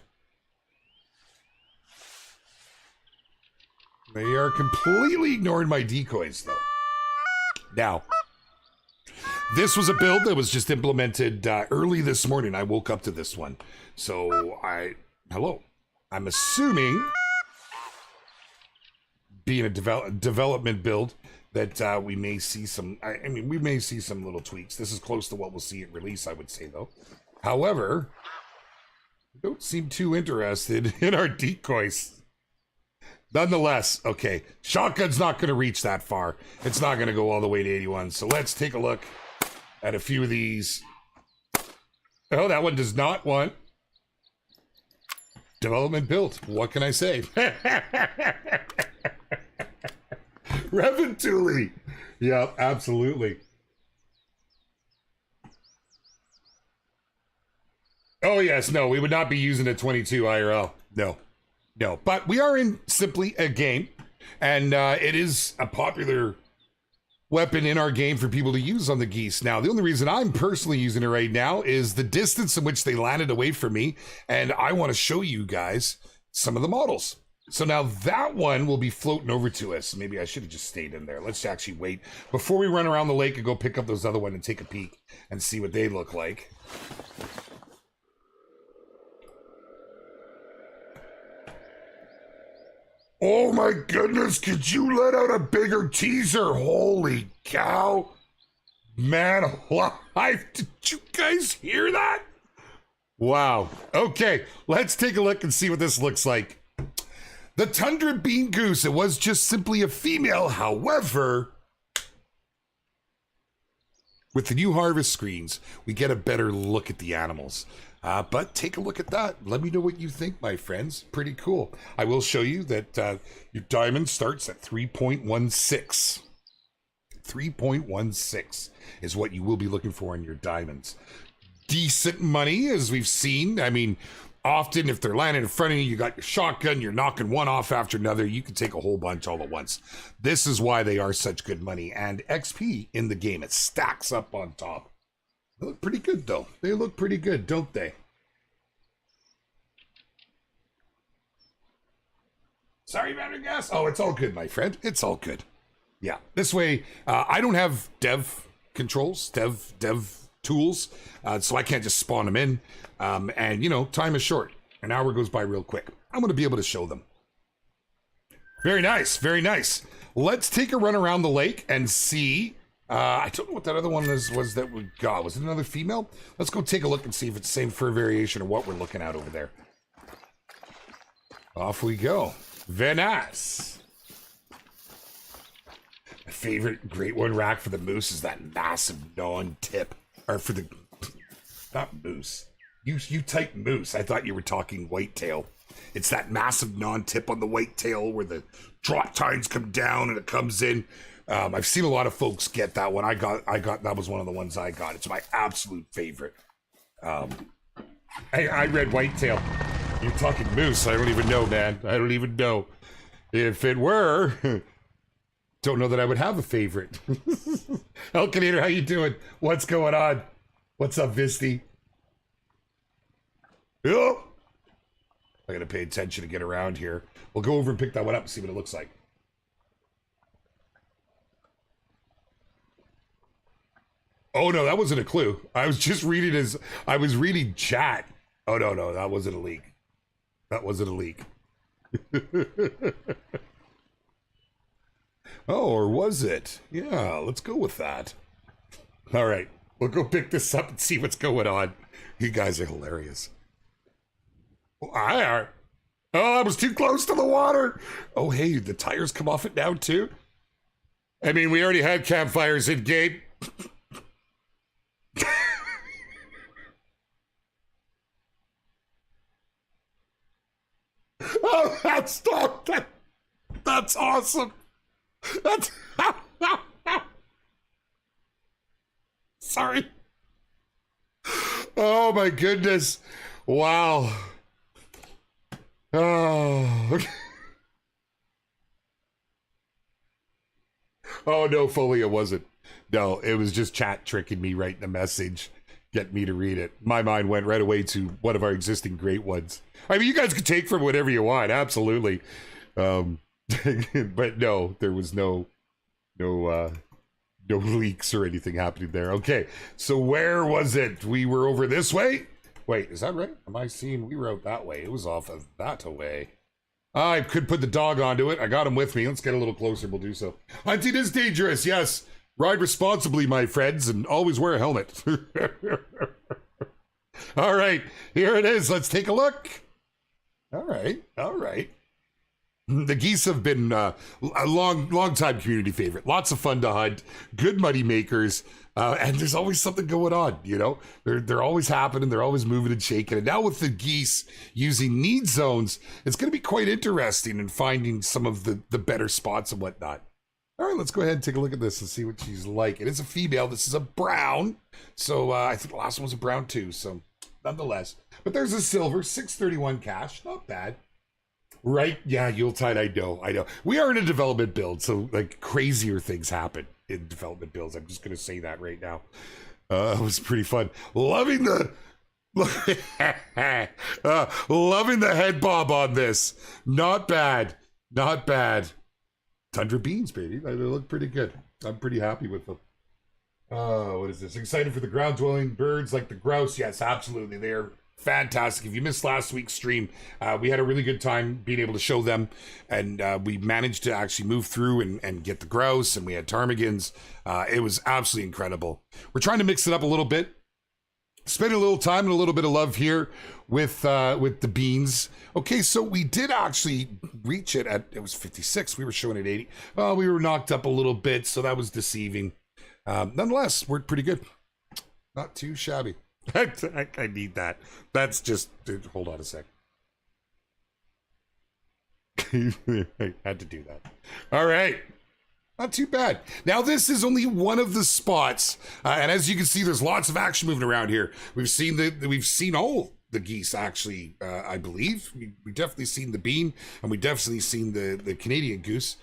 They are completely ignoring my decoys, though. Now, this was a build that was just implemented early this morning. I woke up to this one. So, hello. I'm assuming, being a development build, that we may see some, I mean, we may see some little tweaks. This is close to what we'll see at release, I would say, though. However, don't seem too interested in our decoys. Nonetheless, okay, shotgun's not going to reach that far. It's not going to go all the way to 81. So let's take a look at a few of these. Oh, that one does not want development build. What can I say? Revontuli. Yeah, absolutely. Oh, yes, no, we would not be using a 22 IRL. No. No, but we are in simply a game, and it is a popular weapon in our game for people to use on the geese. Now, the only reason I'm personally using it right now is the distance in which they landed away from me, and I want to show you guys some of the models. So now that one will be floating over to us. Maybe I should have just stayed in there. Let's actually wait before we run around the lake and go pick up those other one and take a peek and see what they look like. Oh my goodness, could you let out a bigger teaser? Holy cow. Man alive, did you guys hear that? Wow. Okay, let's take a look and see what this looks like. The Tundra Bean Goose, it was just simply a female. However, with the new harvest screens, we get a better look at the animals. But take a look at that. Let me know what you think, my friends. Pretty cool. I will show you that your diamond starts at 3.16. 3.16 is what you will be looking for in your diamonds. Decent money, as we've seen. I mean, often if they're landing in front of you, you got your shotgun, you're knocking one off after another. You can take a whole bunch all at once. This is why they are such good money. And XP in the game, it stacks up on top. They look pretty good, though. They look pretty good, don't they? Sorry, battery gas. Oh, it's all good, my friend. It's all good. Yeah, this way, I don't have dev controls, dev tools, so I can't just spawn them in. And, you know, time is short. An hour goes by real quick. I'm going to be able to show them. Very nice, very nice. Let's take a run around the lake and see. I don't know what that other one was that we got. Was it another female? Let's go take a look and see if it's the same fur variation or what we're looking at over there. Off we go. Venice. My favorite great one rack for the moose is that massive non-tip. Or for the... Not moose. You type moose. I thought you were talking whitetail. It's that massive non-tip on the whitetail where the drop tines come down and it comes in. I've seen a lot of folks get that one. I got that was one of the ones I got. It's my absolute favorite. I read whitetail. You're talking moose. I don't even know, man. I don't even know. If it were, don't know that I would have a favorite. Elkinator, how you doing? What's going on? What's up, Visty? Oh, I gotta pay attention to get around here. We'll go over and pick that one up and see what it looks like. Oh no, that wasn't a clue. I was just reading I was reading chat. Oh no, that wasn't a leak. That wasn't a leak. Oh, or was it? Yeah, let's go with that. All right, we'll go pick this up and see what's going on. You guys are hilarious. Well, I are. Oh, I was too close to the water. Oh, hey, the tires come off it now too. I mean, we already had campfires in game. Oh, that's awesome. That's sorry. Oh my goodness. Wow. Oh. Okay. Oh no, Foley, it wasn't. No, it was just chat tricking me, writing a message, getting me to read it. My mind went right away to one of our existing great ones. I mean, you guys could take from whatever you want, absolutely. But no, there was no leaks or anything happening there. Okay, so where was it? We were over this way? Wait, is that right? Am I seeing we were out that way? It was off of that way. I could put the dog onto it. I got him with me. Let's get a little closer. We'll do so. Hunting is dangerous, yes. Ride responsibly, my friends, and always wear a helmet. All right, here it is. Let's take a look. All right, all right. The geese have been a long time community favorite. Lots of fun to hunt. Good money makers. And there's always something going on, you know? They're always happening. They're always moving and shaking. And now with the geese using need zones, it's going to be quite interesting in finding some of the better spots and whatnot. All right, let's go ahead and take a look at this and see what she's like. It is a female. This is a brown. So I think the last one was a brown too. So nonetheless. But there's a silver, 631 cash. Not bad. Right? Yeah, Yuletide, I know. We are in a development build, so like crazier things happen in development builds. I'm just going to say that right now. It was pretty fun. Loving the loving the head bob on this. Not bad. Not bad. Tundra beans, baby. They look pretty good. I'm pretty happy with them. What is this? Excited for the ground dwelling birds like the grouse. Yes, absolutely. They're fantastic. If you missed last week's stream, we had a really good time being able to show them, and we managed to actually move through and get the grouse, and we had ptarmigans. It was absolutely incredible. We're trying to mix it up a little bit, spend a little time and a little bit of love here with the beans. Okay, so we did actually reach it at, it was 56. We were showing it 80. Oh, we were knocked up a little bit, so that was deceiving. Nonetheless, we're pretty good. Not too shabby. I need that. That's just, hold on a sec. I had to do that. All right. Not too bad. Now, this is only one of the spots. And as you can see, there's lots of action moving around here. We've seen all the geese, actually, I believe. We definitely seen the bean, and we definitely seen the Canadian goose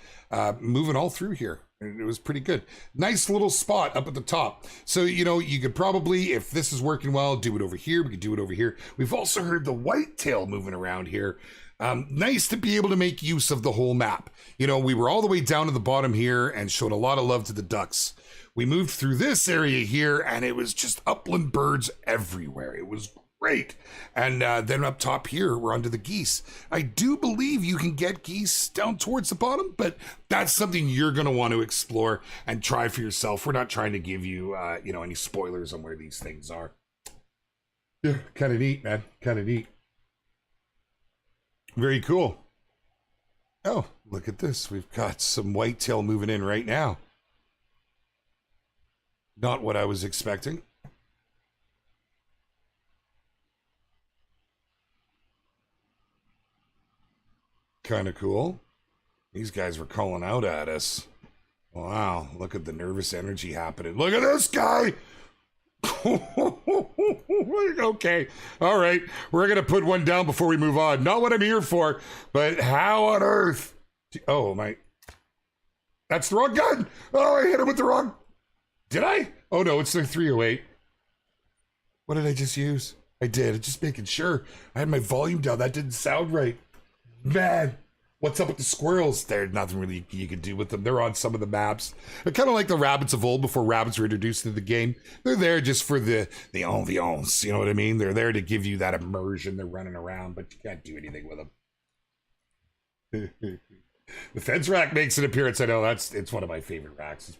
moving all through here. And it was pretty good. Nice little spot up at the top. So, you know, you could probably, if this is working well, do it over here. We could do it over here. We've also heard the whitetail moving around here. Nice to be able to make use of the whole map. You know, we were all the way down to the bottom here and showed a lot of love to the ducks. We moved through this area here and it was just upland birds everywhere. It was great. And then up top here, we're onto the geese. I do believe you can get geese down towards the bottom, but that's something you're going to want to explore and try for yourself. We're not trying to give you, you know, any spoilers on where these things are. Yeah, kind of neat, man. Kind of neat. Very cool. Oh, look at this. We've got some whitetail moving in right now. Not what I was expecting. Kind of cool. These guys were calling out at us. Wow, look at the nervous energy happening. Look at this guy. Okay, all right, we're gonna put one down before we move on. Not what I'm here for, but how on earth? Oh my, that's the wrong gun. Oh, I hit him with the wrong. Did I? Oh no, it's the 308. What did I just use? I did. Just making sure. I had my volume down. That didn't sound right. Man, what's up with the squirrels? There's nothing really you can do with them. They're on some of the maps. They're kind of like the rabbits of old before rabbits were introduced into the game. They're there just for the ambiance, you know what I mean? They're there to give you that immersion. They're running around, but you can't do anything with them. The fence rack makes an appearance. I know it's one of my favorite racks. It's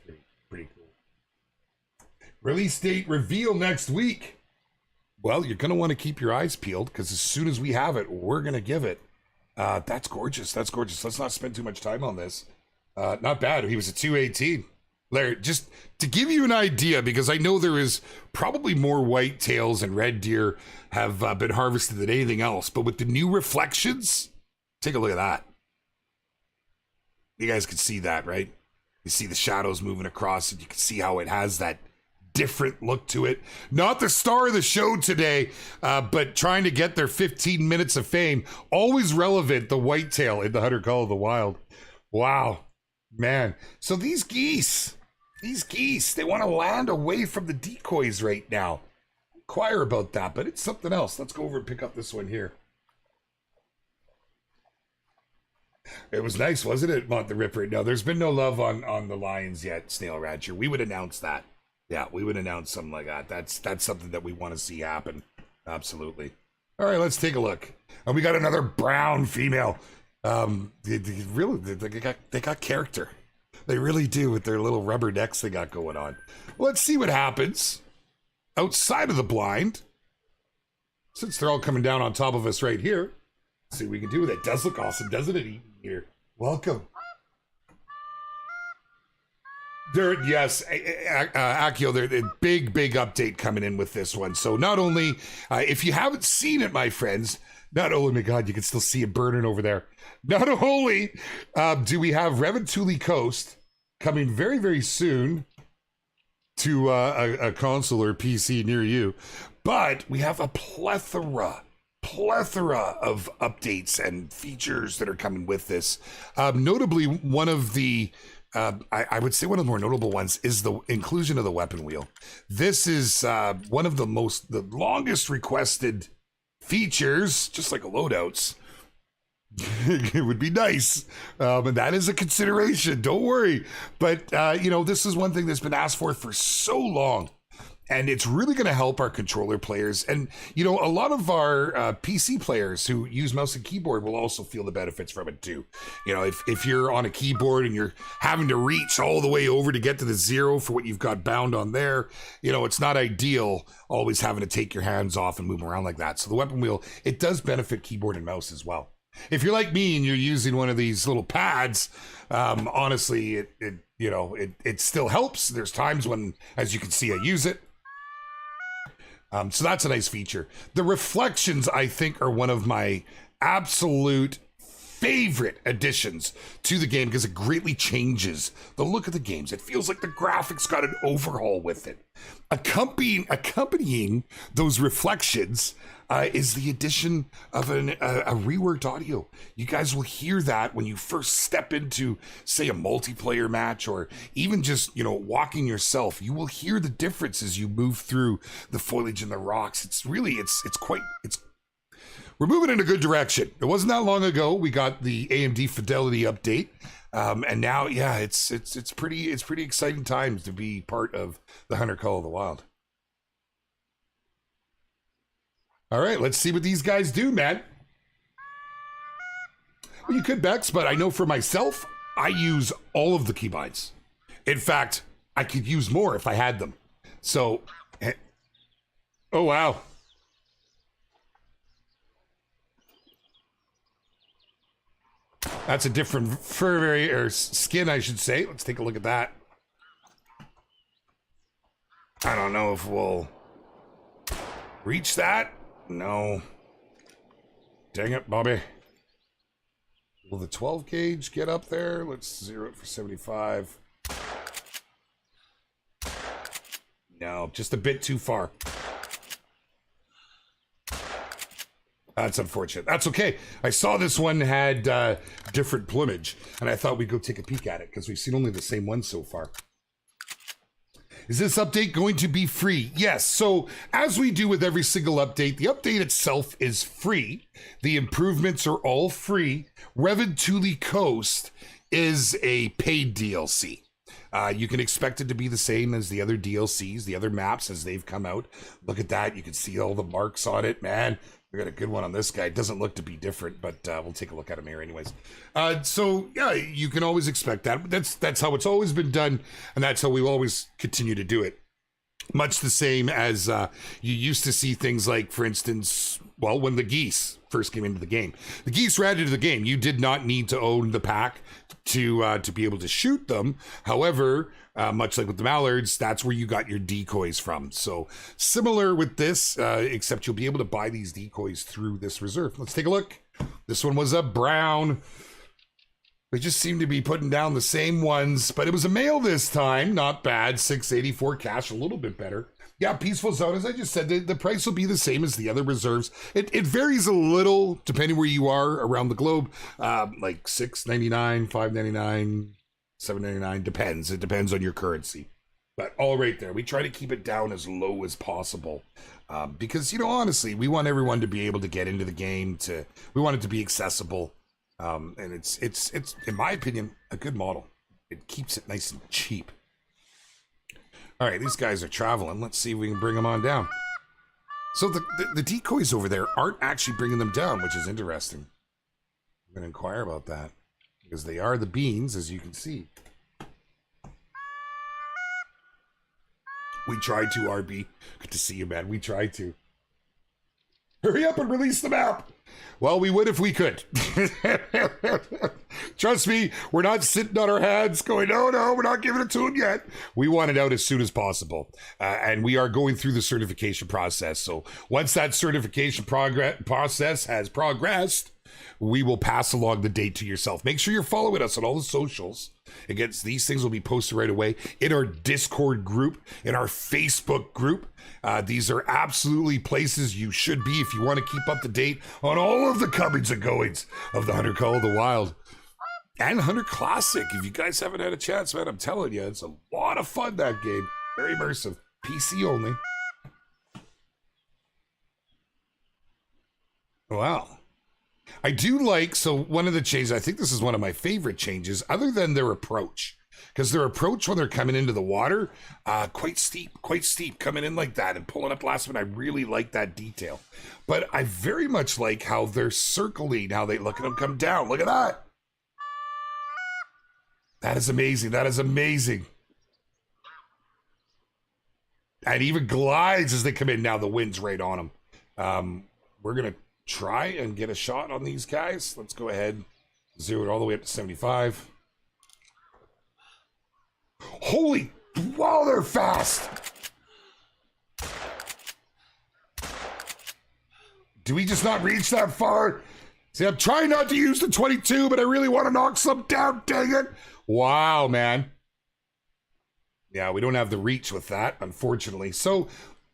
pretty cool. Release date reveal next week. Well, you're going to want to keep your eyes peeled because as soon as we have it, we're going to give it. That's gorgeous. That's gorgeous. Let's not spend too much time on this. Not bad. He was a 218. Larry, just to give you an idea, because I know there is probably more whitetails and red deer have been harvested than anything else, but with the new reflections, take a look at that. You guys can see that, right? You see the shadows moving across it. You can see how it has that different look to it. Not the star of the show today, but trying to get their 15 minutes of fame. Always relevant, the whitetail in the Hunter Call of the Wild. Wow, man. So these geese, they want to land away from the decoys right now. Inquire about that, but it's something else. Let's go over and pick up this one here. It was nice, wasn't it, Mont the Ripper? No, there's been no love on the lions yet, Snail Rancher. We would announce that. Yeah, we would announce something like that. That's something that we want to see happen. Absolutely. All right, let's take a look. And we got another brown female. They got character. They really do with their little rubber necks they got going on. Let's see what happens outside of the blind. Since they're all coming down on top of us right here. Let's see what we can do with it. Does look awesome, doesn't it, Eden here? Welcome. Yes, Akio, there's a big update coming in with this one. So not only, if you haven't seen it, my friends, not only, my God, you can still see it burning over there. Not only do we have Revontuli Coast coming very, very soon to a console or PC near you, but we have a plethora of updates and features that are coming with this. Notably, one of the I would say one of the more notable ones is the inclusion of the weapon wheel. This is one of the longest requested features, just like a loadouts. It would be nice, and that is a consideration. Don't worry, but this is one thing that's been asked for so long. And it's really going to help our controller players. And, a lot of our PC players who use mouse and keyboard will also feel the benefits from it too. If you're on a keyboard and you're having to reach all the way over to get to the 0 for what you've got bound on there, it's not ideal always having to take your hands off and move around like that. So the weapon wheel, it does benefit keyboard and mouse as well. If you're like me and you're using one of these little pads, honestly, it still helps. There's times when, as you can see, I use it. So that's a nice feature. The reflections, I think, are one of my absolute favorite additions to the game because it greatly changes the look of the games. It feels like the graphics got an overhaul with it. Accompanying those reflections is the addition of a reworked audio. You guys will hear that when you first step into, say, a multiplayer match, or even just, walking yourself. You will hear the difference as you move through the foliage and the rocks. It's we're moving in a good direction. It wasn't that long ago we got the AMD Fidelity update. And now, yeah, it's pretty exciting times to be part of the Hunter Call of the Wild. All right, let's see what these guys do, man. Well, you could, Bex, but I know for myself, I use all of the keybinds. In fact, I could use more if I had them. So, oh, wow. That's a different fur or skin, I should say. Let's take a look at that. I don't know if we'll reach that. No. Dang it, Bobby. Will the 12 gauge get up there? Let's zero it for 75. No, just a bit too far. That's unfortunate. That's okay. I saw this one had different plumage, and I thought we'd go take a peek at it because we've seen only the same one so far. Is this update going to be free? Yes. So as we do with every single update, the update itself is free. The improvements are all free. Revontuli Coast is a paid DLC. You can expect it to be the same as the other DLCs, the other maps as they've come out. Look at that. You can see all the marks on it, man. We got a good one on this guy. It doesn't look to be different, but we'll take a look at him here anyways. So yeah, you can always expect that. That's how it's always been done, and that's how we always continue to do it. Much the same as you used to see things like, for instance, well, when the geese first came into the game. The geese ran into the game. You did not need to own the pack to be able to shoot them. However, much like with the mallards, that's where you got your decoys from. So similar with this, except you'll be able to buy these decoys through this reserve. Let's take a look. This one was a brown. We just seem to be putting down the same ones, but it was a male this time. Not bad. 684 cash, a little bit better. Yeah, Peaceful Zone, as I just said, the price will be the same as the other reserves. It varies a little depending where you are around the globe. Like $6.99, $5.99, $7.99, depends. It depends on your currency. But all right there, we try to keep it down as low as possible. Because, you know, honestly, we want everyone to be able to get into the game. We want it to be accessible. And it's, in my opinion, a good model. It keeps it nice and cheap. All right, these guys are traveling. Let's see if we can bring them on down. So the decoys over there aren't actually bringing them down, which is interesting. I'm going to inquire about that because they are the beans, as you can see. We tried to, RB. Good to see you, man. We tried to. Hurry up and release the map. Well, we would if we could. Trust me, we're not sitting on our hands going, no, we're not giving it to him yet. We want it out as soon as possible. And we are going through the certification process. So once that certification process has progressed, we will pass along the date to yourself. Make sure you're following us on all the socials. Again, these things will be posted right away in our Discord group, in our Facebook group. These are absolutely places you should be if you want to keep up to date on all of the comings and goings of the Hunter Call of the Wild and Hunter Classic. If you guys haven't had a chance, man, I'm telling you, it's a lot of fun, that game. Very immersive. PC only. Wow. I do like, so one of the changes, I think this is one of my favorite changes, other than their approach. Because their approach when they're coming into the water, quite steep, coming in like that and pulling up last minute. I really like that detail. But I very much like how they're circling, how they look at them come down. Look at that. That is amazing. That is amazing. And even glides as they come in. Now the wind's right on them. We're going to try and get a shot on these guys. Let's go ahead, zero it all the way up to 75. Holy, wow, they're fast. Do we just not reach that far? See, I'm trying not to use the 22, but I really want to knock some down, dang it. Wow, man. Yeah, we don't have the reach with that, unfortunately. So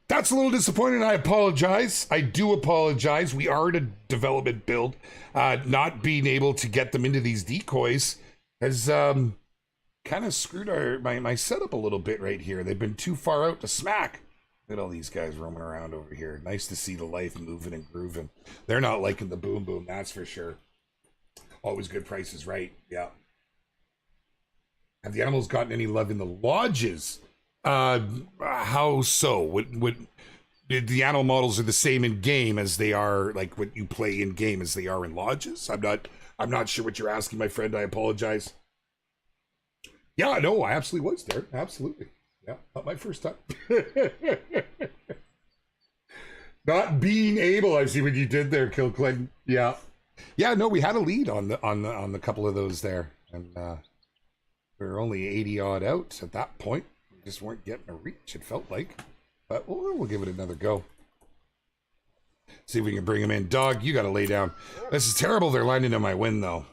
that's a little disappointing. I apologize. I do apologize. We are in a development build. Not being able to get them into these decoys has kind of screwed my setup a little bit right here. They've been too far out to smack. Look at all these guys roaming around over here. Nice to see the life moving and grooving. They're not liking the boom boom, that's for sure. Always good prices, right? Yeah. Have the animals gotten any love in the lodges? How so? Would the animal models are the same in game as they are, like what you play in game as they are in lodges? I'm not sure what you're asking, my friend. I apologize. Yeah, no, I absolutely was there. Absolutely. Yeah, not my first time. Not being able. I see what you did there, Kill Clinton. Yeah, yeah. No, we had a lead on the couple of those there, and we were only 80 odd out at that point. Just weren't getting a reach, it felt like. But we'll give it another go. See if we can bring him in. Dog, you got to lay down. This is terrible. They're lining into my win, though.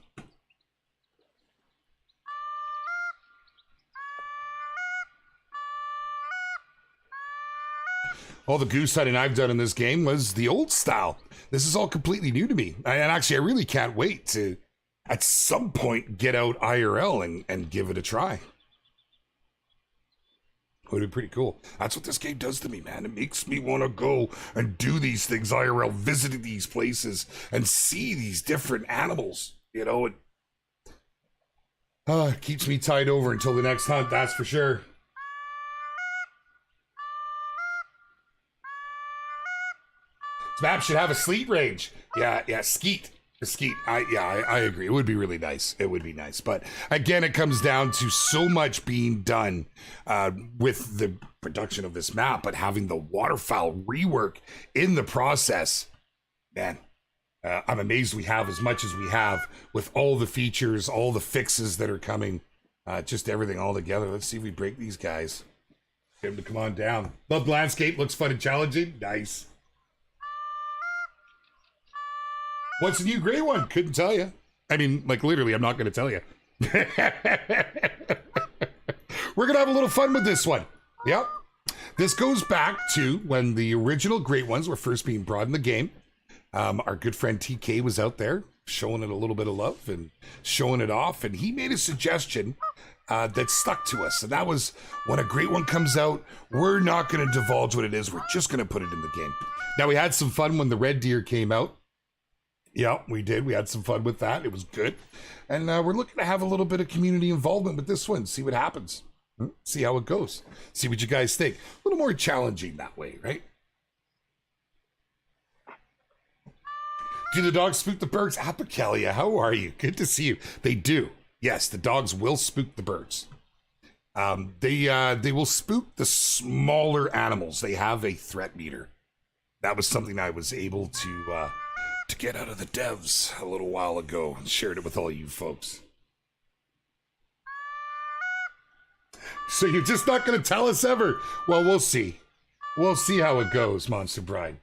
All the goose hunting I've done in this game was the old style. This is all completely new to me. And actually, I really can't wait to, at some point, get out IRL and give it a try. Would be pretty cool. That's what this game does to me, man. It makes me want to go and do these things IRL, visiting these places and see these different animals. You know, it keeps me tied over until the next hunt, that's for sure. This map should have a sleet range. Yeah, skeet. Skeet, I agree. It would be really nice. It would be nice. But again, it comes down to so much being done with the production of this map, but having the waterfowl rework in the process. Man, I'm amazed we have as much as we have with all the features, all the fixes that are coming, just everything all together. Let's see if we break these guys. Get them to come on down. Love landscape, looks fun and challenging. Nice. What's the new gray one? Couldn't tell you. I mean, like literally, I'm not going to tell you. We're going to have a little fun with this one. Yep. This goes back to when the original great ones were first being brought in the game. Our good friend TK was out there showing it a little bit of love and showing it off. And he made a suggestion that stuck to us. And that was, when a great one comes out, we're not going to divulge what it is. We're just going to put it in the game. Now, we had some fun when the red deer came out. Yeah, we did. We had some fun with that. It was good. And we're looking to have a little bit of community involvement with this one. See what happens. See how it goes. See what you guys think. A little more challenging that way, right? Do the dogs spook the birds? Apicalia, how are you? Good to see you. They do. Yes, the dogs will spook the birds. They will spook the smaller animals. They have a threat meter. That was something I was able to get out of the devs a little while ago and shared it with all you folks. So you're just not going to tell us ever? Well, we'll see. We'll see how it goes, Monster Bride.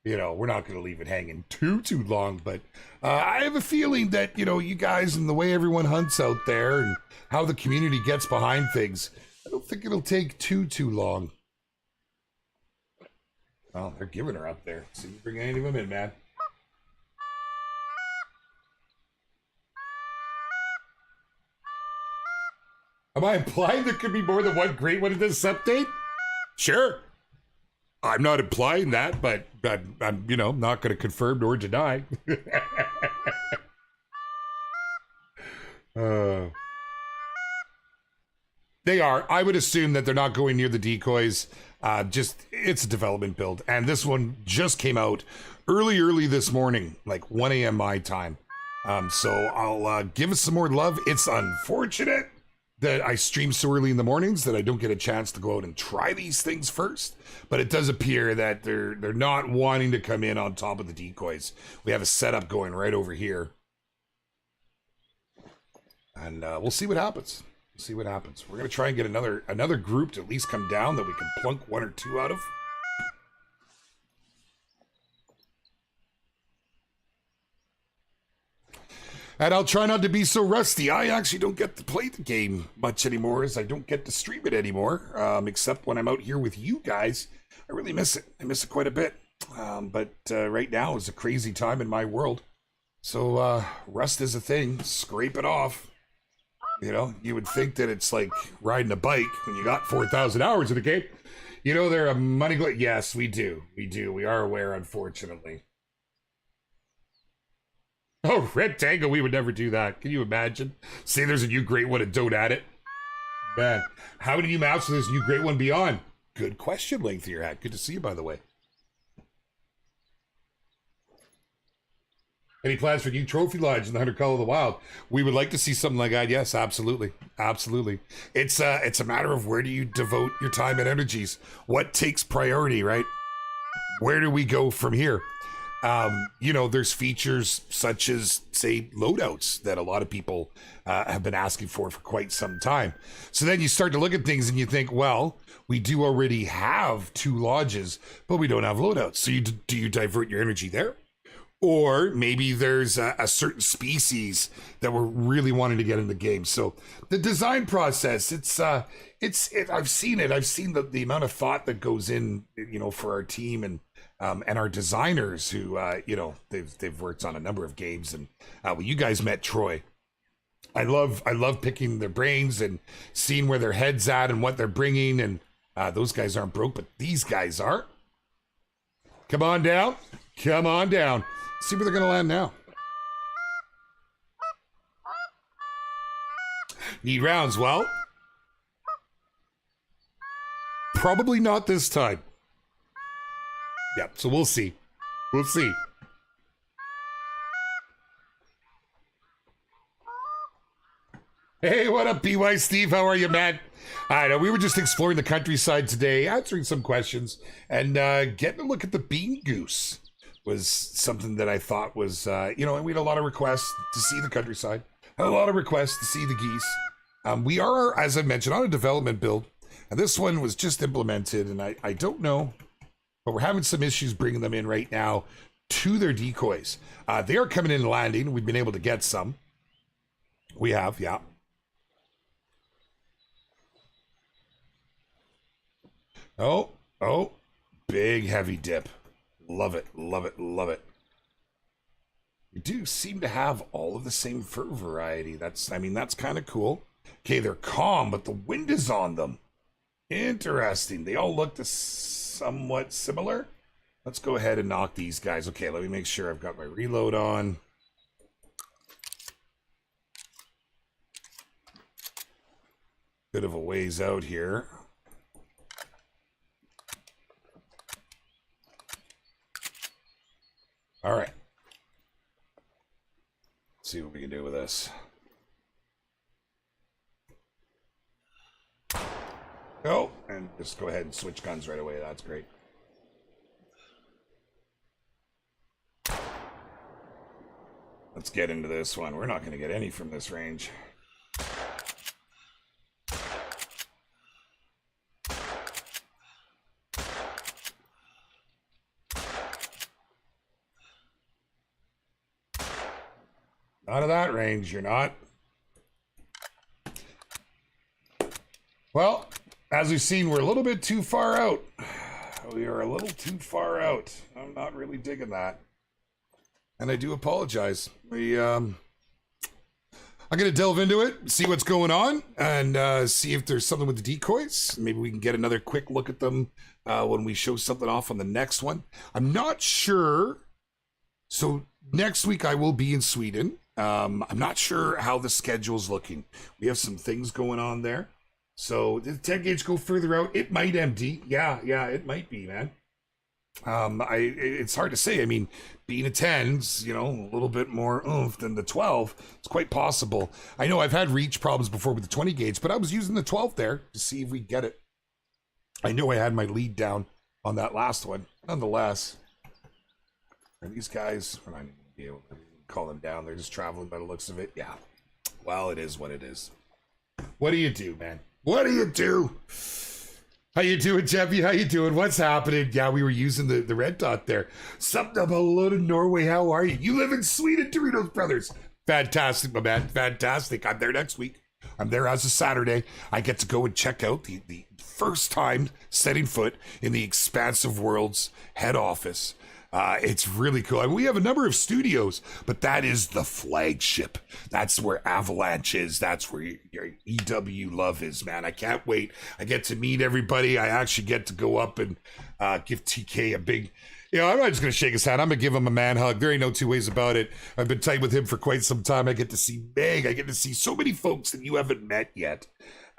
You know, we're not going to leave it hanging too long, but I have a feeling that, you know, you guys and the way everyone hunts out there and how the community gets behind things, I don't think it'll take too long. Oh, they're giving her up there. See, you bring any of them in, man. Am I implying there could be more than one great one in this update? Sure. I'm not implying that, but I'm you know, not going to confirm nor deny. They are. I would assume that they're not going near the decoys. Just, it's a development build. And this one just came out early this morning, like 1 a.m. my time. So I'll give us some more love. It's unfortunate that I stream so early in the mornings that I don't get a chance to go out and try these things first. But it does appear that they're not wanting to come in on top of the decoys. We have a setup going right over here. And we'll see what happens. We'll see what happens. We're going to try and get another group to at least come down that we can plunk 1 or 2 out of. And I'll try not to be so rusty. I actually don't get to play the game much anymore, as I don't get to stream it anymore, except when I'm out here with you guys. I really miss it. I miss it quite a bit. But right now is a crazy time in my world. So rust is a thing. Scrape it off. You know, you would think that it's like riding a bike when you got 4,000 hours in the game. You know, they're a money... Yes, we do. We do. We are aware, unfortunately. Oh, Red Tango, we would never do that. Can you imagine? Say there's a new great one and don't add it. Man, how many new maps will this new great one be on? Good question, Length of your hat. Good to see you, by the way. Any plans for new trophy lodge in the Hunter Call of the Wild? We would like to see something like that. Yes, absolutely. Absolutely. It's a matter of where do you devote your time and energies? What takes priority, right? Where do we go from here? You know, there's features such as, say, loadouts that a lot of people have been asking for quite some time. So then you start to look at things and you think, well, we do already have 2 lodges, but we don't have loadouts. So do you divert your energy there? Or maybe there's a certain species that we're really wanting to get in the game. So the design process, I've seen it. I've seen the amount of thought that goes in, you know, for our team and our designers who, you know, they've worked on a number of games. And well, you guys met Troy. I love picking their brains and seeing where their head's at and what they're bringing. And those guys aren't broke, but these guys are. Come on down. Come on down. See where they're going to land now. Need rounds. Well, probably not this time. Yeah, so we'll see. We'll see. Hey, what up, BY Steve? How are you, man? I know we were just exploring the countryside today, answering some questions, and getting a look at the bean goose. was something that I thought was, you know, and we had a lot of requests to see the countryside, had a lot of requests to see the geese. We are, as I mentioned, on a development build, and this one was just implemented, and I don't know, but we're having some issues bringing them in right now to their decoys. They are coming in and landing. We've been able to get some. We have, yeah. Oh, big heavy dip. Love it, love it, love it. We do seem to have all of the same fur variety. That's kind of cool. Okay, they're calm, but the wind is on them. Interesting. They all look somewhat similar. Let's go ahead and knock these guys. Okay, let me make sure I've got my reload on. Bit of a ways out here. All right. Let's see what we can do with this. Oh, and just go ahead and switch guns right away. That's great. Let's get into this one. We're not going to get any from this range. Out of that range, you're not. Well, as we've seen, we're a little bit too far out. We are a little too far out. I'm not really digging that. And I do apologize. I'm going to delve into it, see what's going on, and see if there's something with the decoys. Maybe we can get another quick look at them when we show something off on the next one. I'm not sure. So next week I will be in Sweden. I'm not sure how the schedule's looking. We have some things going on there. So did the 10 gauge go further out? It might empty. Yeah, it might be, man. It's hard to say. I mean, being a 10's, you know, a little bit more oomph than the 12. It's quite possible. I know I've had reach problems before with the 20 gauge, but I was using the 12 there to see if we get it. I know I had my lead down on that last one. Nonetheless, are these guys, we're not even gonna be able to call them down. They're just traveling by the looks of it. Yeah. Well, it is what it is. What do you do, man? What do you do? How you doing, Jeffy? How you doing? What's happening? Yeah, we were using the red dot there. Something about hello to Norway. How are you? You live in Sweden, Doritos Brothers. Fantastic, my man. Fantastic. I'm there next week. I'm there as a Saturday. I get to go and check out the first time setting foot in the Expansive Worlds head office. It's really cool. I mean, we have a number of studios, but that is the flagship. That's where Avalanche is. That's where your EW love is, man. I can't wait. I get to meet everybody. I actually get to go up and give TK a big, you know, I'm not just going to shake his hand. I'm going to give him a man hug. There ain't no two ways about it. I've been tight with him for quite some time. I get to see Meg. I get to see so many folks that you haven't met yet.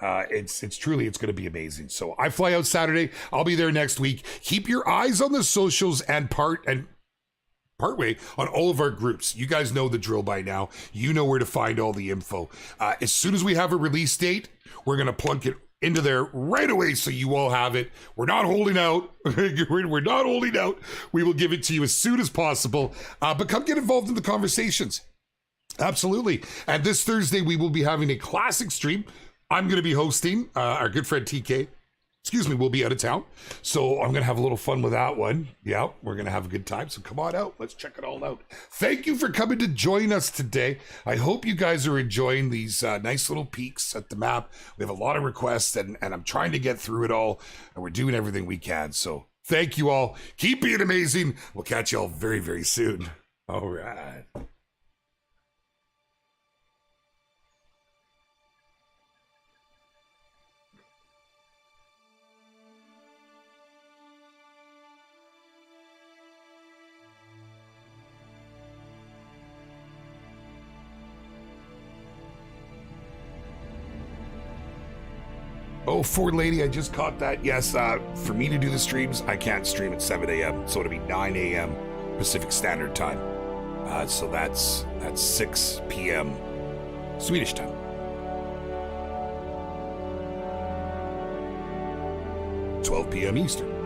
It's truly, it's going to be amazing. So I fly out Saturday. I'll be there next week. Keep your eyes on the socials and partway on all of our groups. You guys know the drill by now. You know where to find all the info. As soon as we have a release date, we're going to plunk it into there right away so you all have it. We're not holding out. We're not holding out. We will give it to you as soon as possible. But come get involved in the conversations. Absolutely. And this Thursday, we will be having a classic stream. I'm going to be hosting. Our good friend TK, will be out of town. So I'm going to have a little fun with that one. Yeah, we're going to have a good time. So come on out. Let's check it all out. Thank you for coming to join us today. I hope you guys are enjoying these nice little peeks at the map. We have a lot of requests, and I'm trying to get through it all, and we're doing everything we can. So thank you all. Keep being amazing. We'll catch you all very, very soon. All right. Oh, Ford Lady, I just caught that. Yes, for me to do the streams, I can't stream at 7 a.m. So it'll be 9 a.m. Pacific Standard Time. So that's 6 p.m. Swedish time. $12 p.m. Eastern.